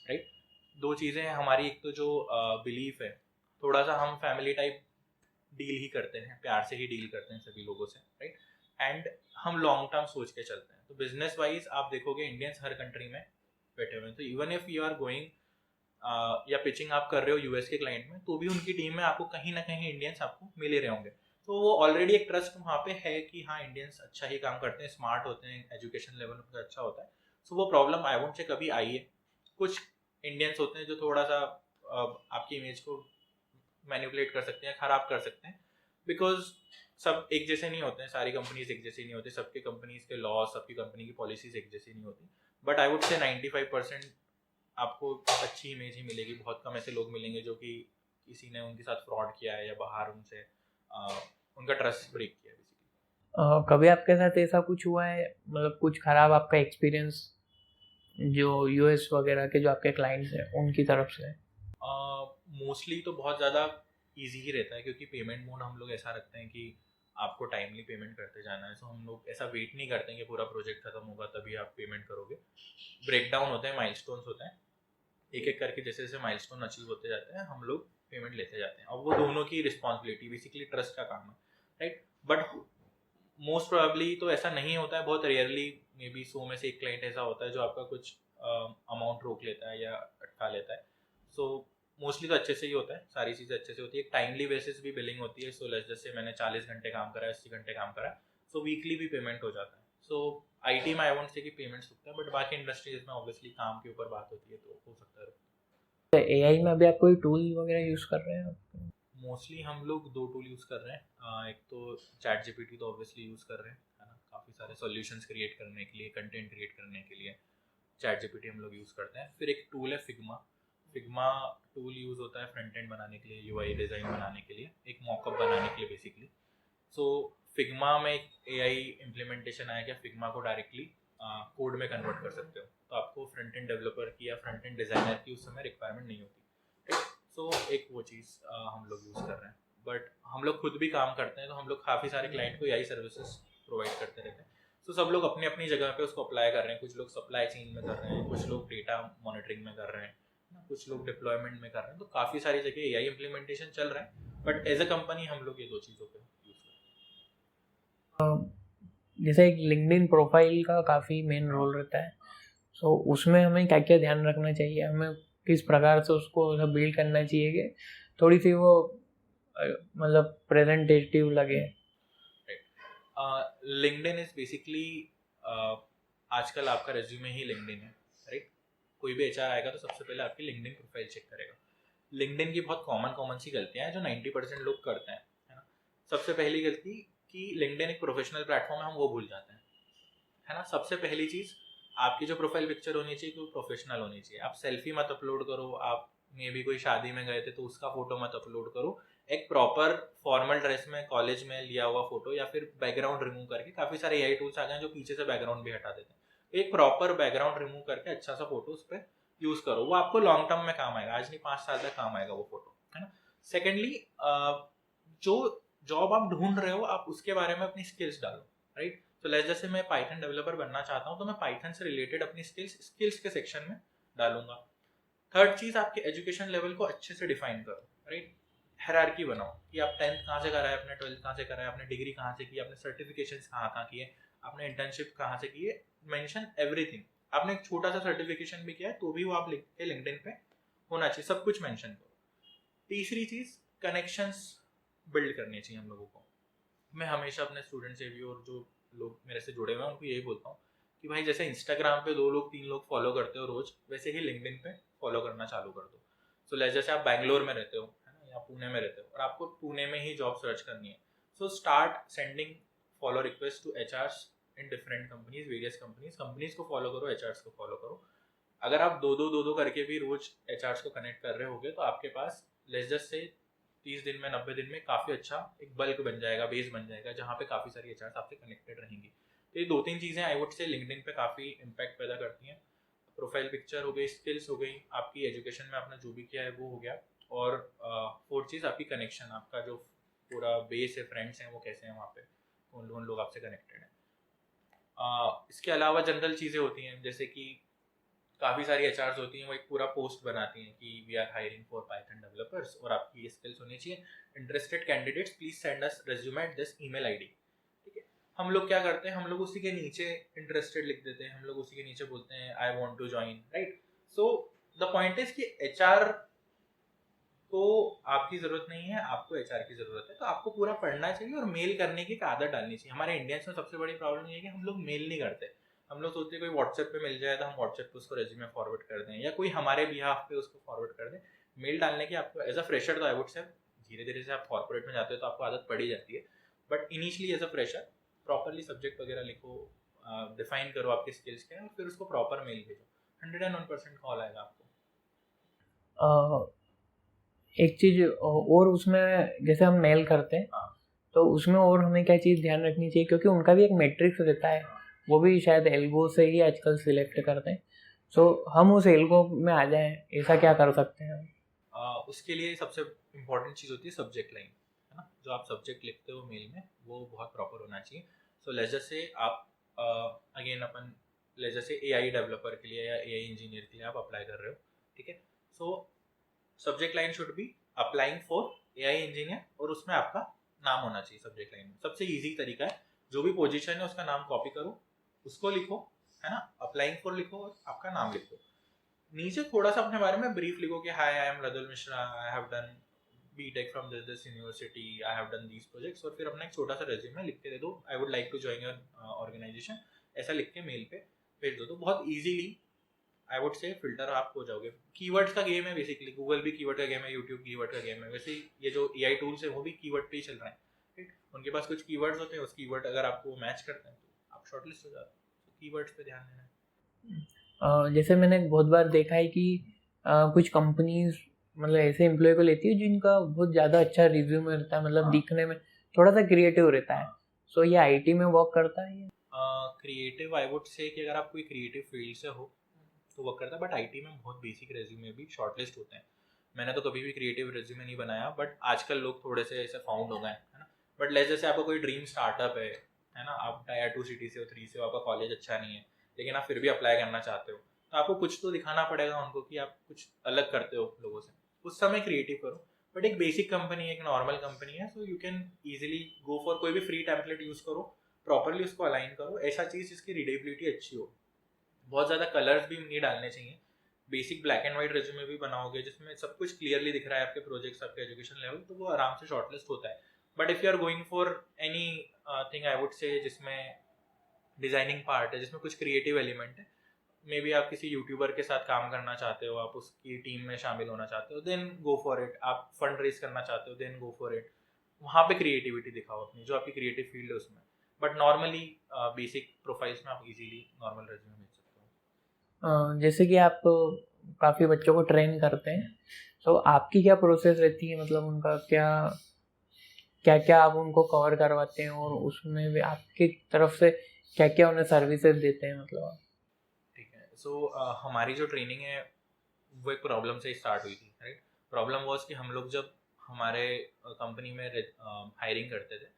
राइट। 2 चीज़ें हैं हमारी, एक तो जो बिलीफ है, थोड़ा सा हम फैमिली टाइप डील ही करते हैं, प्यार से ही डील करते हैं सभी लोगों से, राइट। एंड हम लॉन्ग टर्म सोच के चलते हैं। तो बिजनेस वाइज आप देखोगे इंडियंस हर कंट्री में बैठे हुए हैं, तो even if you are going या पिचिंग आप कर रहे हो यूएस के क्लाइंट में, तो भी उनकी टीम में आपको कहीं ना कहीं इंडियंस आपको मिल ही रहे होंगे। तो वो ऑलरेडी एक ट्रस्ट वहाँ पे है कि हाँ इंडियंस अच्छा ही काम करते हैं, स्मार्ट होते हैं, एजुकेशन लेवल उनका अच्छा होता है। सो वो प्रॉब्लम आई वोंट से कभी आई है। कुछ इंडियंस होते हैं जो थोड़ा सा आपकी इमेज को मैनिपुलेट कर सकते हैं, ख़राब कर सकते हैं, बिकॉज सब एक जैसे नहीं होते हैं, सारी कंपनीज एक जैसी नहीं होती, सबके कंपनीज के लॉ, सबकी कंपनी की पॉलिसीज एक जैसी नहीं होती। बट आई वुड से 95% आपको अच्छी इमेज ही मिलेगी। बहुत कम ऐसे लोग मिलेंगे जो कि किसी ने उनके साथ फ्रॉड किया है या बाहर उनसे उनका ट्रस्ट ब्रेक किया बेसिकली। कभी आपके साथ ऐसा कुछ हुआ है, मतलब कुछ खराब आपका एक्सपीरियंस जो यूएस वगैरह के जो आपके क्लाइंट्स हैं उनकी तरफ से? मोस्टली तो बहुत ज़्यादा इजी ही रहता है, क्योंकि पेमेंट मोड हम लोग ऐसा रखते हैं कि आपको टाइमली पेमेंट करते जाना है। सो हम लोग ऐसा वेट नहीं करते हैं कि पूरा प्रोजेक्ट खत्म होगा तभी आप पेमेंट करोगे। ब्रेकडाउन होते हैं, माइलस्टोन्स होते हैं, एक एक करके जैसे जैसे माइलस्टोन अचीव होते जाते हैं हम लोग पेमेंट लेते जाते हैं। अब वो दोनों की रिस्पॉन्सिबिलिटी, बेसिकली ट्रस्ट का काम है, राइट। बट मोस्ट प्रोबेबली तो ऐसा नहीं होता है, बहुत रेयरली मे बी 100 में से एक क्लाइंट ऐसा होता है जो आपका कुछ अमाउंट रोक लेता है या अटका लेता है। सो मोस्टली तो अच्छे से ही होता है, सारी चीज़ें अच्छे से होती है। एक टाइमली बेसिस भी बिलिंग होती है। सो जैसे मैंने 40 घंटे काम करा है, 80 घंटे काम करा है, सो वीकली भी पेमेंट हो जाता है। सो आईटी में आई वोंट से कि पेमेंट्स रुकता है, बट बाकी इंडस्ट्रीज में ऑब्वियसली काम के ऊपर बात होती है तो हो सकता है। एआई में अभी आप कोई टूल वगैरह यूज़ कर रहे हैं? मोस्टली हम लोग 2 टूल यूज़ कर रहे हैं। एक तो चैट जीपीटी तो ऑब्वियसली यूज़ कर रहे हैं, है ना, काफ़ी सारे सॉल्यूशंस क्रिएट करने के लिए, कंटेंट क्रिएट करने के लिए चैट जीपीटी हम लोग यूज़ करते हैं। फिर एक टूल है फिग्मा। फिग्मा टूल यूज़ होता है फ्रंट एंड बनाने के लिए, यूआई डिज़ाइन बनाने के लिए, एक मॉकअप बनाने के लिए बेसिकली। सो फिग्मा में एक एआई इम्प्लीमेंटेशन आया, क्या फिग्मा को डायरेक्टली कोड में कन्वर्ट कर सकते हो, तो आपको फ्रंट एंड डेवलपर की या फ्रंट एंड डिज़ाइनर की उस समय रिक्वायरमेंट नहीं होती। सो एक वो चीज़ हम लोग यूज़ कर रहे हैं। बट हम लोग खुद भी काम करते हैं, तो हम लोग काफ़ी सारे क्लाइंट को यही सर्विसेज प्रोवाइड करते रहते हैं। सो सब लोग अपनी अपनी जगह पे उसको अप्लाई कर रहे हैं। कुछ लोग सप्लाई चेन में कर रहे हैं, कुछ लोग डेटा मॉनिटरिंग में कर रहे हैं, कुछ लोग डिप्लॉयमेंट में कर रहे हैं। तो काफ़ी सारी जगह एआई इम्प्लीमेंटेशन चल रहा है, बट एज अ कंपनी हम लोग ये 2 चीज़ों पे यूज़ कर रहे हैं। जैसे एक लिंक्डइन प्रोफाइल का काफ़ी मेन रोल रहता है, सो उसमें हमें क्या क्या ध्यान रखना चाहिए, हमें किस प्रकार से उसको बिल्ड करना चाहिए कि थोड़ी सी वो मतलब प्रेजेंटेटिव लगे? लिंक्डइन इज बेसिकली आजकल आपका रेज्यूमे ही लिंक्डइन है, राइट। कोई भी एचआर आएगा तो सबसे पहले आपकी लिंक्डइन प्रोफाइल चेक करेगा। लिंक्डइन की बहुत कॉमन सी गलतियां हैं जो 90% लोग करते हैं, है ना। सबसे पहली गलती कि लिंक्डइन एक प्रोफेशनल प्लेटफॉर्म है, हम वो भूल जाते हैं, है ना। सबसे पहली चीज़, आपकी जो प्रोफाइल पिक्चर होनी चाहिए वो प्रोफेशनल होनी चाहिए। आप सेल्फी मत अपलोड करो, आप मे भी कोई शादी में गए थे तो उसका फोटो मत अपलोड करो। एक प्रॉपर फॉर्मल ड्रेस में कॉलेज में लिया हुआ फोटो, या फिर बैकग्राउंड रिमूव करके, काफ़ी सारे एआई टूल्स आ गए हैं जो पीछे से बैकग्राउंड भी हटा देते हैं। एक प्रॉपर बैकग्राउंड रिमूव करके अच्छा सा फोटो उस पर यूज़ करो, वो आपको लॉन्ग टर्म में काम आएगा, आज नहीं 5 साल तक काम आएगा वो फोटो, है ना। सेकेंडली, जो जॉब आप ढूंढ रहे हो आप उसके बारे में अपनी स्किल्स डालो, राइट। तो जैसे मैं पाइथन डेवलपर बनना चाहता हूँ तो मैं पाइथन से रिलेटेड अपनी स्किल्स के सेक्शन में डालूंगा। थर्ड चीज़, आपके एजुकेशन लेवल को अच्छे से डिफाइन करो, राइट। हायरार्की बनाओ कि आप 10th कहाँ से करा है, अपने 12th कहाँ से करा है, आपने डिग्री कहाँ से की, आपने सर्टिफिकेशंस कहाँ किए, आपने इंटर्नशिप कहाँ से की है, मेंशन एवरीथिंग। आपने एक छोटा सा सर्टिफिकेशन भी किया है तो भी वो आप लिख के लिंक्डइन पे होना चाहिए, सब कुछ मेंशन करो। तीसरी चीज़, कनेक्शंस बिल्ड करनी चाहिए हम लोगों को। मैं हमेशा अपने स्टूडेंट से भी और जो लोग मेरे से जुड़े हुए हैं उनको यही बोलता हूँ कि भाई जैसे इंस्टाग्राम पे 2 लोग 3 लोग फॉलो करते हो रोज, वैसे ही लिंक्डइन पे फॉलो करना चालू कर दो। सो जैसे आप बैंगलोर में रहते हो, है ना, या पुणे में रहते हो और आपको पुणे में ही जॉब सर्च करनी है, so start sending follow request to HRs in different companies, various companies को फॉलो करो, एचआर्स को फॉलो करो। अगर आप दो करके भी रोज एचआर्स को कनेक्ट कर रहे होगे तो आपके पास लेस से 30 दिन में 90 दिन में काफ़ी अच्छा एक बल्क बन जाएगा, बेस बन जाएगा, जहाँ पे काफ़ी सारी एचआर्स आपसे कनेक्टेड रहेंगी। तो ये 2-3 चीज़ें आई वुड से लिंक्डइन पे काफ़ी इम्पैक्ट पैदा करती हैं। प्रोफाइल पिक्चर हो गई, स्किल्स हो गई, आपकी एजुकेशन में आपने जो भी किया है वो हो गया, और फोर्थ चीज़ आपकी कनेक्शन, आपका जो पूरा बेस है, फ्रेंड्स हैं वो कैसे हैं वहाँ पे, कौन लोग आपसे कनेक्टेड हैं। इसके अलावा जनरल चीज़ें होती हैं जैसे कि काफ़ी सारी एचआर्स होती हैं वो एक पूरा पोस्ट बनाती हैं कि we are hiring for Python developers और आपकी ये स्किल्स होनी चाहिए, interested candidates please send us resume at this email ID. ठीक है, हम लोग क्या करते हैं, हम लोग उसी के नीचे इंटरेस्टेड लिख देते हैं, हम लोग उसी के नीचे बोलते हैं I want to join, right. So the point is कि एचआर को आपकी जरूरत नहीं है, आपको एचआर की जरूरत है। तो आपको पूरा पढ़ना चाहिए और मेल करने की आदत डालनी चाहिए। हमारे इंडियंस में सबसे बड़ी प्रॉब्लम ये है कि हम लोग मेल नहीं करते। हम लोग सोचते हैं कोई व्हाट्सएप पे मिल जाए तो हम व्हाट्सएप पे उसको रेज्यूमे फॉरवर्ड कर दें, या कोई हमारे बिहाफ पे उसको फॉरवर्ड कर दें। मेल डालने की आपको एज अ फ्रेशर तो आई वुड से धीरे धीरे से आप कॉर्पोरेट में जाते हो तो आपको आदत पड़ी जाती है, but initially as a fresher properly subject वगैरह लिखो, डिफाइन करो आपके स्किल्स क्या है, और फिर उसको प्रॉपर मेल भेजो, 101% कॉल आएगा आपको। एक चीज़ और उसमें जैसे हम नेल करते हैं तो उसमें और हमें क्या चीज़ ध्यान रखनी चाहिए, क्योंकि उनका भी एक मैट्रिक्स रहता है, वो भी शायद एल्गो से ही आजकल सिलेक्ट करते हैं। सो हम उस एल्गो में आ जाएं, ऐसा क्या कर सकते हैं हम? उसके लिए सबसे इम्पोर्टेंट चीज़ होती है सब्जेक्ट लाइन, है ना। जो आप सब्जेक्ट लिखते हो मेल में वो बहुत प्रॉपर होना चाहिए। सो लेजर से आप अगेन अपन लेजर से AI डेवलपर के लिए या AI इंजीनियर के लिए आप अप्लाई कर रहे हो, ठीक है। So subject line should be applying for AI engineer, और उसमें आपका नाम होना चाहिए सब्जेक्ट लाइन में। सबसे ईजी तरीका है, जो भी पोजीशन है उसका नाम कॉपी करो, उसको लिखो, है ना। अप्लाइंग फॉर लिखो और आपका नाम लिखो। नीचे थोड़ा सा अपने बारे में ब्रीफ लिखो कि hi I am Radul Mishra, I have done BTech from this university, I have done these projects, और फिर अपना एक छोटा सा रेज्यूमे लिख के दे दो, I would like to join your organisation, ऐसा लिख के मेल पे भेज दो। तो बहुत easily I would say filter आप हो जाओगे। कीवर्ड्स का गेम है बेसिकली, गूगल भी कीवर्ड का गेम है, यूट्यूब कीवर्ड का गेम है, वैसे ही ये जो AI टूल्स है वो भी कीवर्ड पे ही चल रहे हैं, राइट। उनके पास कुछ कीवर्ड्स होते हैं, उस कीवर्ड अगर आपको मैच करते हैं तो आप शॉर्टलिस्ट हो जाते हैं। तो कीवर्ड्स पे ध्यान देना है। जैसे मैंने बहुत बार देखा है कि कुछ कंपनीज मतलब ऐसे एम्प्लॉय को लेती है जिनका बहुत ज़्यादा अच्छा रिज्यूमे रहता है, मतलब दिखने में थोड़ा सा क्रिएटिव रहता है। सो ये IT में वर्क करता है? क्रिएटिव आई वुड से कि अगर आप कोई क्रिएटिव फील्ड से हो तो वर्क करता है, बट IT में बहुत बेसिक रेज्यूमे भी शॉर्टलिस्ट होते हैं। मैंने तो कभी भी क्रिएटिव रेज्यूमे नहीं बनाया, बट आजकल लोग थोड़े से ऐसे फाउंड हो गए हैं, है ना। बट जैसे आपका कोई ड्रीम स्टार्टअप है ना, आप टायर 2 सिटी से हो, 3 से हो, आपका कॉलेज अच्छा नहीं है, लेकिन आप फिर भी अप्लाई करना चाहते हो, तो आपको कुछ तो दिखाना पड़ेगा उनको कि आप कुछ अलग करते हो लोगों से। उस समय क्रिएटिव करो। बट एक बेसिक कंपनी है, एक नॉर्मल कंपनी है, so you can easily go for कोई भी फ्री टेम्पलेट यूज़ करो, प्रॉपरली उसको अलाइन करो, ऐसा चीज़ जिसकी रीडेबिलिटी अच्छी हो। बहुत ज़्यादा कलर्स भी नहीं डालने चाहिए। Basic black and white resume भी बनाओगे जिसमें सब कुछ क्लियरली दिख रहा है, आपके प्रोजेक्ट्स, आपके एजुकेशन लेवल, तो वो आराम से शॉर्टलिस्ट होता है। But if you are going for anything I would say जिसमें डिजाइनिंग पार्ट है, जिसमें कुछ क्रिएटिव एलिमेंट है, मे बी आप किसी यूट्यूबर के साथ काम करना चाहते हो, आप उसकी टीम में शामिल होना चाहते हो, देन गो फॉर इट। आप फंड रेज करना चाहते हो, देन गो फॉर इट। वहाँ पे क्रिएटिविटी दिखाओ अपनी, जो आपकी क्रिएटिव फील्ड है उसमें। बट नॉर्मली बेसिक प्रोफाइल्स में आप इजीली नॉर्मल रेज्यूमे भेज सकते हो। जैसे कि आप काफ़ी बच्चों को ट्रेन करते हैं, तो आपकी क्या प्रोसेस रहती है, मतलब उनका क्या क्या क्या आप उनको कवर करवाते हैं, और उसमें भी आपकी तरफ से क्या क्या उन्हें सर्विसेज देते हैं, मतलब आप? ठीक है। सो हमारी जो ट्रेनिंग है वो एक प्रॉब्लम से स्टार्ट हुई थी, राइट। प्रॉब्लम वॉज कि हम लोग जब हमारे कंपनी में हायरिंग करते थे,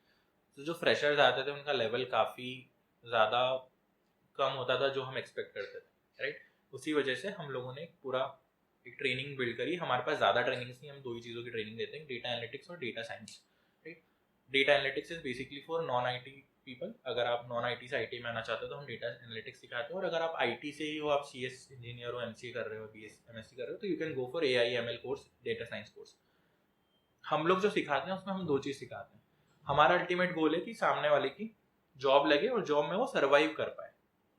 तो जो फ्रेशर्स आते थे उनका लेवल काफ़ी ज़्यादा कम होता था जो हम एक्सपेक्ट करते थे, राइट। उसी वजह से हम लोगों ने पूरा एक ट्रेनिंग बिल्ड करी। हमारे पास ज़्यादा ट्रेनिंग्स नहीं, हम 2 ही चीज़ों की ट्रेनिंग देते हैं, डेटा एनालिटिक्स और data science, right. Data analytics is basically for non IT people. अगर आप नॉन IT से IT में आना चाहते हो तो हम डेटा एनालिटिक्स सिखाते हैं, और अगर आप IT से ही हो, आप CS इंजीनियर हो, MCA कर रहे हो, BS MSc कर रहे हो, तो you can go for AI ML course, data science course. हम लोग जो सिखाते हैं उसमें हम 2 चीज़ सिखाते हैं। हमारा अल्टीमेट गोल है कि सामने वाले की जॉब लगे और जॉब में वो सर्वाइव कर पाए,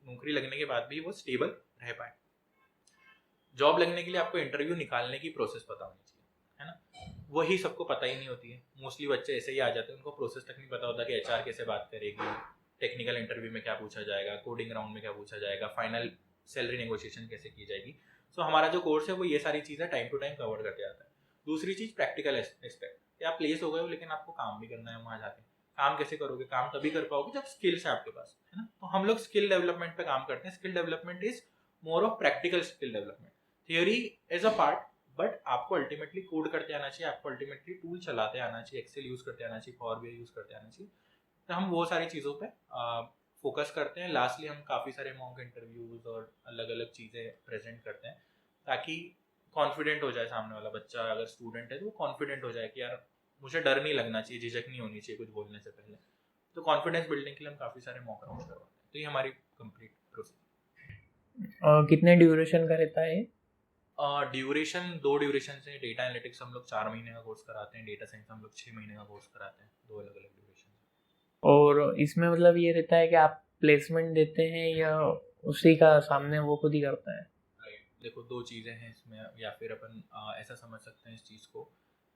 नौकरी लगने के बाद भी वो स्टेबल रह पाए। जॉब लगने के लिए आपको इंटरव्यू निकालने की प्रोसेस पता होनी चाहिए, है ना। वही सबको पता ही नहीं होती है। मोस्टली बच्चे ऐसे ही आ जाते हैं, उनको प्रोसेस तक नहीं पता होता कि HR कैसे बात करेगी, टेक्निकल इंटरव्यू में क्या पूछा जाएगा, कोडिंग राउंड में क्या पूछा जाएगा, फाइनल सैलरी नेगोशिएशन कैसे की जाएगी। सो हमारा जो कोर्स है वो ये सारी चीज़ें टाइम टू टाइम कवर करते आता है। दूसरी चीज़ प्रैक्टिकल एस्पेक्ट, कि आप प्लेस हो गए हो लेकिन आपको काम भी करना है वहाँ जाके। काम कैसे करोगे? काम तभी कर पाओगे जब स्किल्स है आपके पास, है ना। तो हम लोग स्किल डेवलपमेंट पे काम करते हैं। Skill development is more of practical skill development. Theory is a part, but आपको अल्टीमेटली कोड करते आना चाहिए, आपको अल्टीमेटली टूल चलाते आना चाहिए, एक्सेल यूज़ करते आना चाहिए, पावर BI यूज़ करते आना चाहिए। तो हम वो सारी चीज़ों पे फोकस करते हैं। लास्टली हम काफ़ी सारे मॉक इंटरव्यूज़ और अलग अलग चीज़ें प्रेजेंट करते हैं, ताकि कॉन्फिडेंट हो जाए सामने वाला बच्चा। अगर स्टूडेंट है तो वो कॉन्फिडेंट हो जाए कि यार मुझे डर नहीं लगना चाहिए, झिझक नहीं होनी चाहिए कुछ बोलने से पहले। तो कॉन्फिडेंस बिल्डिंग के लिए हम काफ़ी सारे मॉक राउंड्स करवाते हैं। तो ये हमारी कंप्लीट प्रोसेस। कितने ड्यूरेशन का रहता है? ड्यूरेशन 2 ड्यूरेशन है। डेटा एनालिटिक्स हम लोग 4 महीने का कोर्स कराते हैं, डेटा साइंस हम लोग 6 महीने का कोर्स कराते हैं, 2 अलग अलग ड्यूरेशन। और इसमें मतलब ये रहता है कि आप प्लेसमेंट देते हैं या उसी का सामने वो खुद ही करता है? देखो 2 चीज़ें हैं इसमें, या फिर अपन ऐसा समझ सकते हैं इस चीज़ को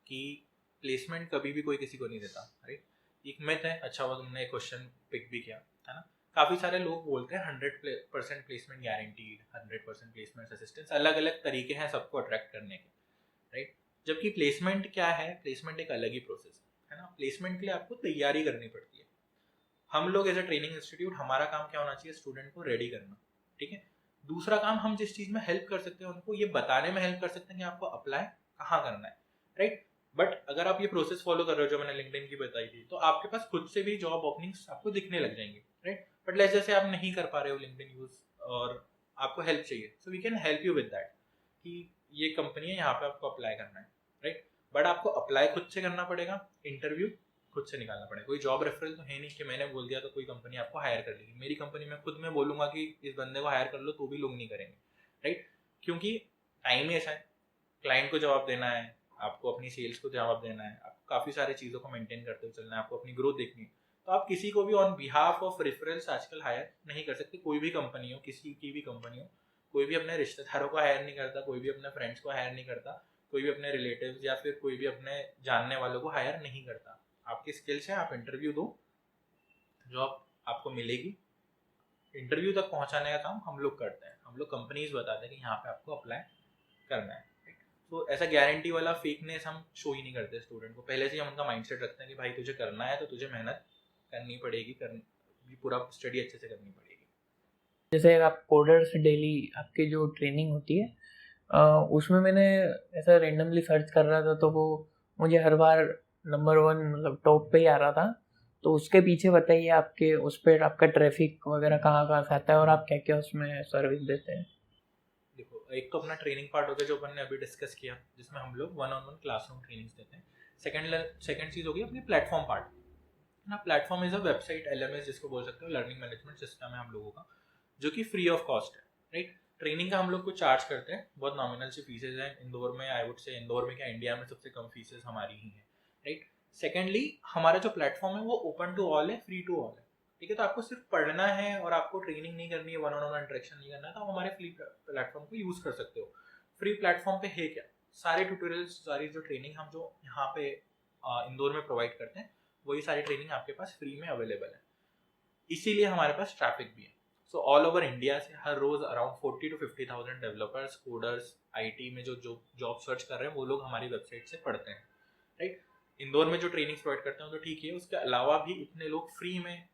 कि प्लेसमेंट कभी भी कोई किसी को नहीं देता, राइट। एक मिथ है। अच्छा हुआ तुमने एक क्वेश्चन पिक भी किया, है ना। काफ़ी सारे लोग बोलते हैं 100% प्लेसमेंट गारंटीड, 100% प्लेसमेंट असिस्टेंस। अलग अलग तरीके हैं सबको अट्रैक्ट करने के। राइट। जबकि प्लेसमेंट क्या है, प्लेसमेंट एक अलग ही प्रोसेस है ना। प्लेसमेंट के लिए आपको तैयारी करनी पड़ती है। हम लोग एज अ ट्रेनिंग इंस्टीट्यूट, हमारा काम क्या होना चाहिए, स्टूडेंट को रेडी करना, ठीक है। दूसरा काम, हम जिस चीज़ में हेल्प कर सकते हैं उनको ये बताने में हेल्प कर सकते हैं कि आपको अप्लाई कहाँ करना है, राइट। बट अगर आप ये प्रोसेस फॉलो कर रहे हो जो मैंने लिंक्डइन की बताई थी, तो आपके पास खुद से भी जॉब ओपनिंग्स आपको दिखने लग जाएंगे, राइट। बट जैसे आप नहीं कर पा रहे हो लिंक्डइन यूज और आपको हेल्प चाहिए, so we can help you with that कि ये कंपनी है, यहाँ पे आपको अप्लाई करना है, राइट। बट आपको अप्लाई खुद से करना पड़ेगा, इंटरव्यू खुद से निकालना पड़ेगा। कोई जॉब रेफरल तो है नहीं कि मैंने बोल दिया तो कोई कंपनी आपको हायर कर लेगी। मेरी कंपनी में खुद मैं बोलूंगा कि इस बंदे को हायर कर लो तो भी लोग नहीं करेंगे, राइट। क्योंकि टाइम ही ऐसा है, क्लाइंट को जवाब देना है, आपको अपनी सेल्स को जवाब देना है, आपको काफ़ी सारी चीज़ों को मेंटेन करते हुए चलना है, आपको अपनी ग्रोथ देखनी है। तो आप किसी को भी ऑन बिहाफ ऑफ रेफरल्स आजकल हायर नहीं कर सकते। कोई भी कंपनी हो, किसी की भी कंपनी हो, कोई भी अपने रिश्तेदारों को हायर नहीं करता, कोई भी अपने फ्रेंड्स को हायर नहीं करता, कोई भी अपने रिलेटिव्स या फिर कोई भी अपने जानने वालों को हायर नहीं करता। आपकी स्किल्स है, आप इंटरव्यू दो, जॉब आपको मिलेगी। इंटरव्यू तक पहुंचाने का काम हम लोग करते हैं, हम लोग कंपनीज बताते हैं कि यहाँ पे आपको अप्लाई करना है। तो ऐसा गारंटी वाला फेकनेस हम शो ही नहीं करते स्टूडेंट को। पहले से हम उनका माइंडसेट रखते हैं कि भाई तुझे करना है तो तुझे मेहनत करनी पड़ेगी, पूरा स्टडी अच्छे से करनी पड़ेगी। जैसे आप कोडर्स डेली आपकी जो ट्रेनिंग होती है उसमें मैंने ऐसा रेंडमली सर्च कर रहा था तो वो मुझे हर बार नंबर 1 मतलब टॉप पे ही आ रहा था। तो उसके पीछे बताइए आपके उस पर आपका ट्रैफिक वगैरह कहाँ से आता है और आप क्या क्या उसमें सर्विस देते हैं। देखो, एक तो अपना ट्रेनिंग पार्ट हो गया जो अपन ने अभी डिस्कस किया, जिसमें हम लोग 1-on-1 क्लासरूम ट्रेनिंग्स देते हैं। सेकंड चीज़ होगी अपनी प्लेटफॉर्म पार्ट ना। Platform is a website, LMS जिसको बोल सकते हो, लर्निंग मैनेजमेंट सिस्टम है हम लोगों का, जो कि फ्री ऑफ कॉस्ट है, राइट। ट्रेनिंग का हम लोग कुछ चार्ज करते हैं, बहुत नॉमिनल सी फीसेज हैं। इंदौर में, आई वुड से इंदौर में क्या इंडिया में सबसे कम फीसेज हमारी ही हैं, राइट। सेकेंडली, हमारा जो प्लेटफॉर्म है वो ओपन टू ऑल है, फ्री टू ऑल है, ठीक है। तो आपको सिर्फ पढ़ना है और आपको ट्रेनिंग नहीं करनी है, 1-on-1 इंटरेक्शन नहीं करना है, तो आप हमारे फ्री प्लेटफॉर्म को यूज़ कर सकते हो। फ्री प्लेटफॉर्म पे है क्या, सारे ट्यूटोरियल्स, सारी जो ट्रेनिंग हम जो यहाँ पे इंदौर में प्रोवाइड करते हैं, वही सारी ट्रेनिंग आपके पास फ्री में अवेलेबल है। इसीलिए हमारे पास ट्रैफिक भी है। सो ऑल ओवर इंडिया से हर रोज around 40 to 50,000 developers, coders, IT में जो जॉब सर्च कर रहे हैं वो लोग हमारी वेबसाइट से पढ़ते हैं, राइट। इंदौर में जो ट्रेनिंग प्रोवाइड करते हैं तो ठीक है, उसके अलावा भी इतने लोग फ्री में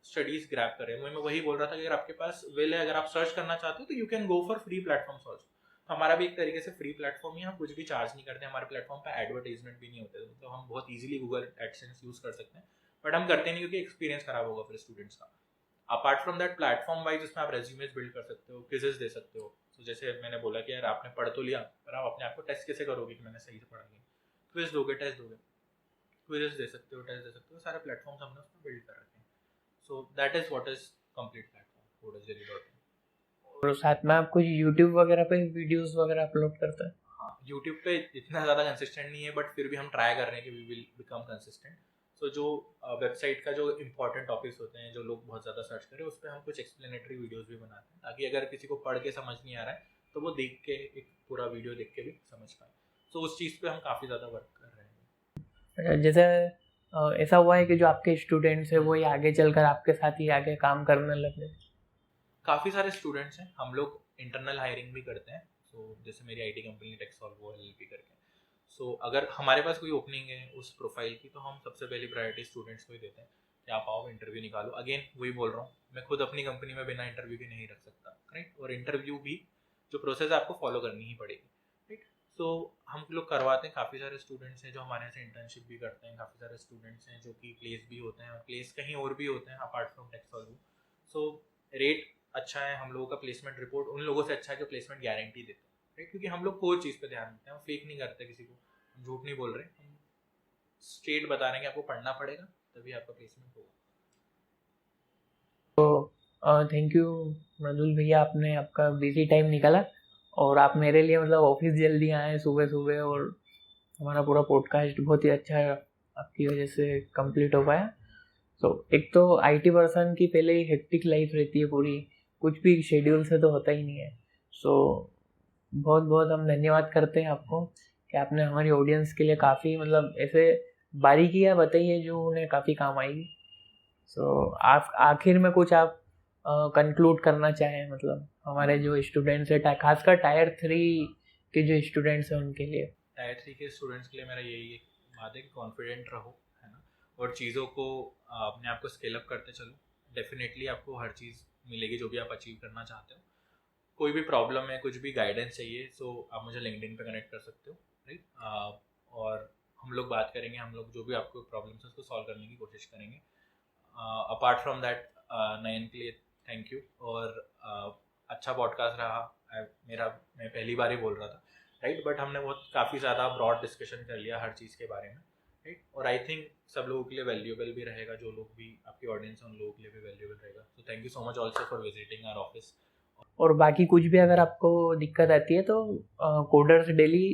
स्टडीज ग्रैब कर रहे हैं। मैं वही बोल रहा था कि अगर आपके पास विल है, अगर आप सर्च करना चाहते हो तो you can go for free platform search. तो हमारा भी एक तरीके से फ्री प्लेटफॉर्म ही, हम कुछ भी चार्ज नहीं करते। हमारे प्लेटफॉर्म पे एडवर्टाइजमेंट भी नहीं होते, मतलब हम बहुत इजीली गूगल एडसेंस यूज कर सकते हैं, बट हम करते नहीं क्योंकि एक्सपीरियंस खराब होगा फिर स्टूडेंट्स का। Apart from that, platform wise उसमें आप रेज्यूमेस बिल्ड कर सकते हो, क्विजेस दे सकते हो। तो जैसे मैंने बोला कि यार आपने पढ़ तो लिया, पर आप अपने आप को टेस्ट कैसे करोगे कि मैंने सही से पढ़ा लिया। क्विज दोगे, टेस्ट दोगे, क्विजेस दे सकते हो, टेस्ट दे सकते हो, सारे प्लेटफॉर्म्स हमने उसमें बिल्ड कर रखे हैं। सो that is what is complete platform, codersdaily.in। और साथ में आप कुछ यूट्यूब वगैरह पे वीडियोस वगैरह अपलोड करते हैं? हाँ, यूट्यूब पे इतना ज़्यादा कंसिस्टेंट नहीं है, बट फिर भी हम ट्राई कर रहे हैं कि वी विल बिकम कंसिस्टेंट। सो जो वेबसाइट का जो इंपॉर्टेंट टॉपिक्स होते हैं जो लोग बहुत ज़्यादा सर्च करें, उस पर हम कुछ एक्सप्लेनेटरी वीडियोस भी बनाते हैं, ताकि अगर किसी को पढ़ के समझ नहीं आ रहा है तो वो देख के, एक पूरा वीडियो देख के भी समझ पाए। सो उस चीज़ पे हम काफ़ी ज़्यादा वर्क कर रहे हैं। जैसे ऐसा हुआ है कि जो आपके स्टूडेंट्स हैं वो ही आगे चलकर आपके साथ ही आगे काम करने लगे? काफ़ी सारे स्टूडेंट्स हैं, हम लोग इंटरनल हायरिंग भी करते हैं। सो जैसे मेरी IT कंपनी टेक्सॉल्वो LLP करके, सो अगर हमारे पास कोई ओपनिंग है उस प्रोफाइल की, तो हम सबसे पहली प्रायोरिटी स्टूडेंट्स को ही देते हैं कि आप आओ, इंटरव्यू निकालो। अगेन वही बोल रहा हूँ, मैं खुद अपनी कंपनी में बिना इंटरव्यू के नहीं रख सकता, राइट। और इंटरव्यू भी जो प्रोसेस है आपको फॉलो करनी ही पड़ेगी, राइट। सो हम लोग करवाते हैं। काफ़ी सारे स्टूडेंट्स हैं जो हमारे यहाँ से इंटर्नशिप भी करते हैं, काफ़ी सारे स्टूडेंट्स हैं जो कि प्लेस भी होते हैं, और प्लेस कहीं और भी होते हैं अपार्ट फ्रॉम टेक्सॉल्वो। सो रेट अच्छा है, हम लोगों का प्लेसमेंट रिपोर्ट उन लोगों से अच्छा है जो प्लेसमेंट गारंटी देते हैं, राइट। क्योंकि हम लोग कोई चीज़ पे ध्यान देते हैं, हम फेक नहीं करते किसी को, हम झूठ नहीं बोल रहे, हम स्ट्रेट बता रहे हैं कि आपको पढ़ना पड़ेगा तभी आपका प्लेसमेंट होगा। तो थैंक यू मृदुल भैया, आपने आपका बिजी टाइम निकाला और आप मेरे लिए मतलब ऑफिस जल्दी आए सुबह सुबह, और हमारा पूरा पॉडकास्ट बहुत ही अच्छा आपकी वजह से कंप्लीट हो पाया। तो एक तो IT पर्सन की पहले ही हेक्टिक लाइफ रहती है पूरी, कुछ भी शेड्यूल से तो होता ही नहीं है। सो बहुत बहुत हम धन्यवाद करते हैं आपको कि आपने हमारी ऑडियंस के लिए काफ़ी मतलब ऐसे बारीकियाँ बताई है जो उन्हें काफ़ी काम आएगी। सो आप आखिर में कुछ आप कंक्लूड करना चाहें, मतलब हमारे जो स्टूडेंट्स हैं, खासकर Tier 3 के जो स्टूडेंट्स हैं उनके लिए? टायर 3 के स्टूडेंट्स के लिए मेरा यही एक बात है कि कॉन्फिडेंट रहो, है ना, और चीज़ों को अपने आप को स्केल अप करते चलो। डेफिनेटली आपको हर चीज़ मिलेगी जो भी आप अचीव करना चाहते हो। कोई भी प्रॉब्लम है, कुछ भी गाइडेंस चाहिए, सो आप मुझे लिंक्डइन पे कनेक्ट कर सकते हो, राइट। और हम लोग बात करेंगे, हम लोग जो भी आपको प्रॉब्लम्स है उसको सॉल्व करने की कोशिश करेंगे। अपार्ट फ्रॉम दैट, नयन के लिए थैंक यू, और अच्छा पॉडकास्ट रहा। मैं पहली बार ही बोल रहा था, राइट, बट हमने बहुत काफ़ी ज़्यादा ब्रॉड डिस्कशन कर लिया हर चीज़ के बारे में, राइट, और आई थिंक सब लोगों के लिए वैल्यूएबल भी रहेगा, जो लोग भी आपकी ऑडियंस है उन लोगों के लिए भी वैल्यूएबल रहेगा। So thank you so much also for visiting our office. और बाकी कुछ भी अगर आपको दिक्कत आती है तो कोडर्स डेली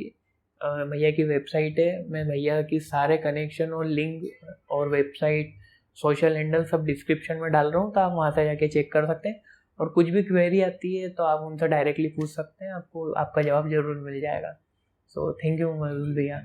भैया की वेबसाइट है, मैं भैया की सारे कनेक्शन और लिंक और वेबसाइट सोशल हैंडल सब डिस्क्रिप्शन में डाल रहा हूँ, तो आप वहाँ से जाके चेक कर सकते हैं। और कुछ भी क्वेरी आती है तो आप उनसे डायरेक्टली पूछ सकते हैं, आपको आपका जवाब ज़रूर मिल जाएगा। सो थैंक यू मयूर भैया।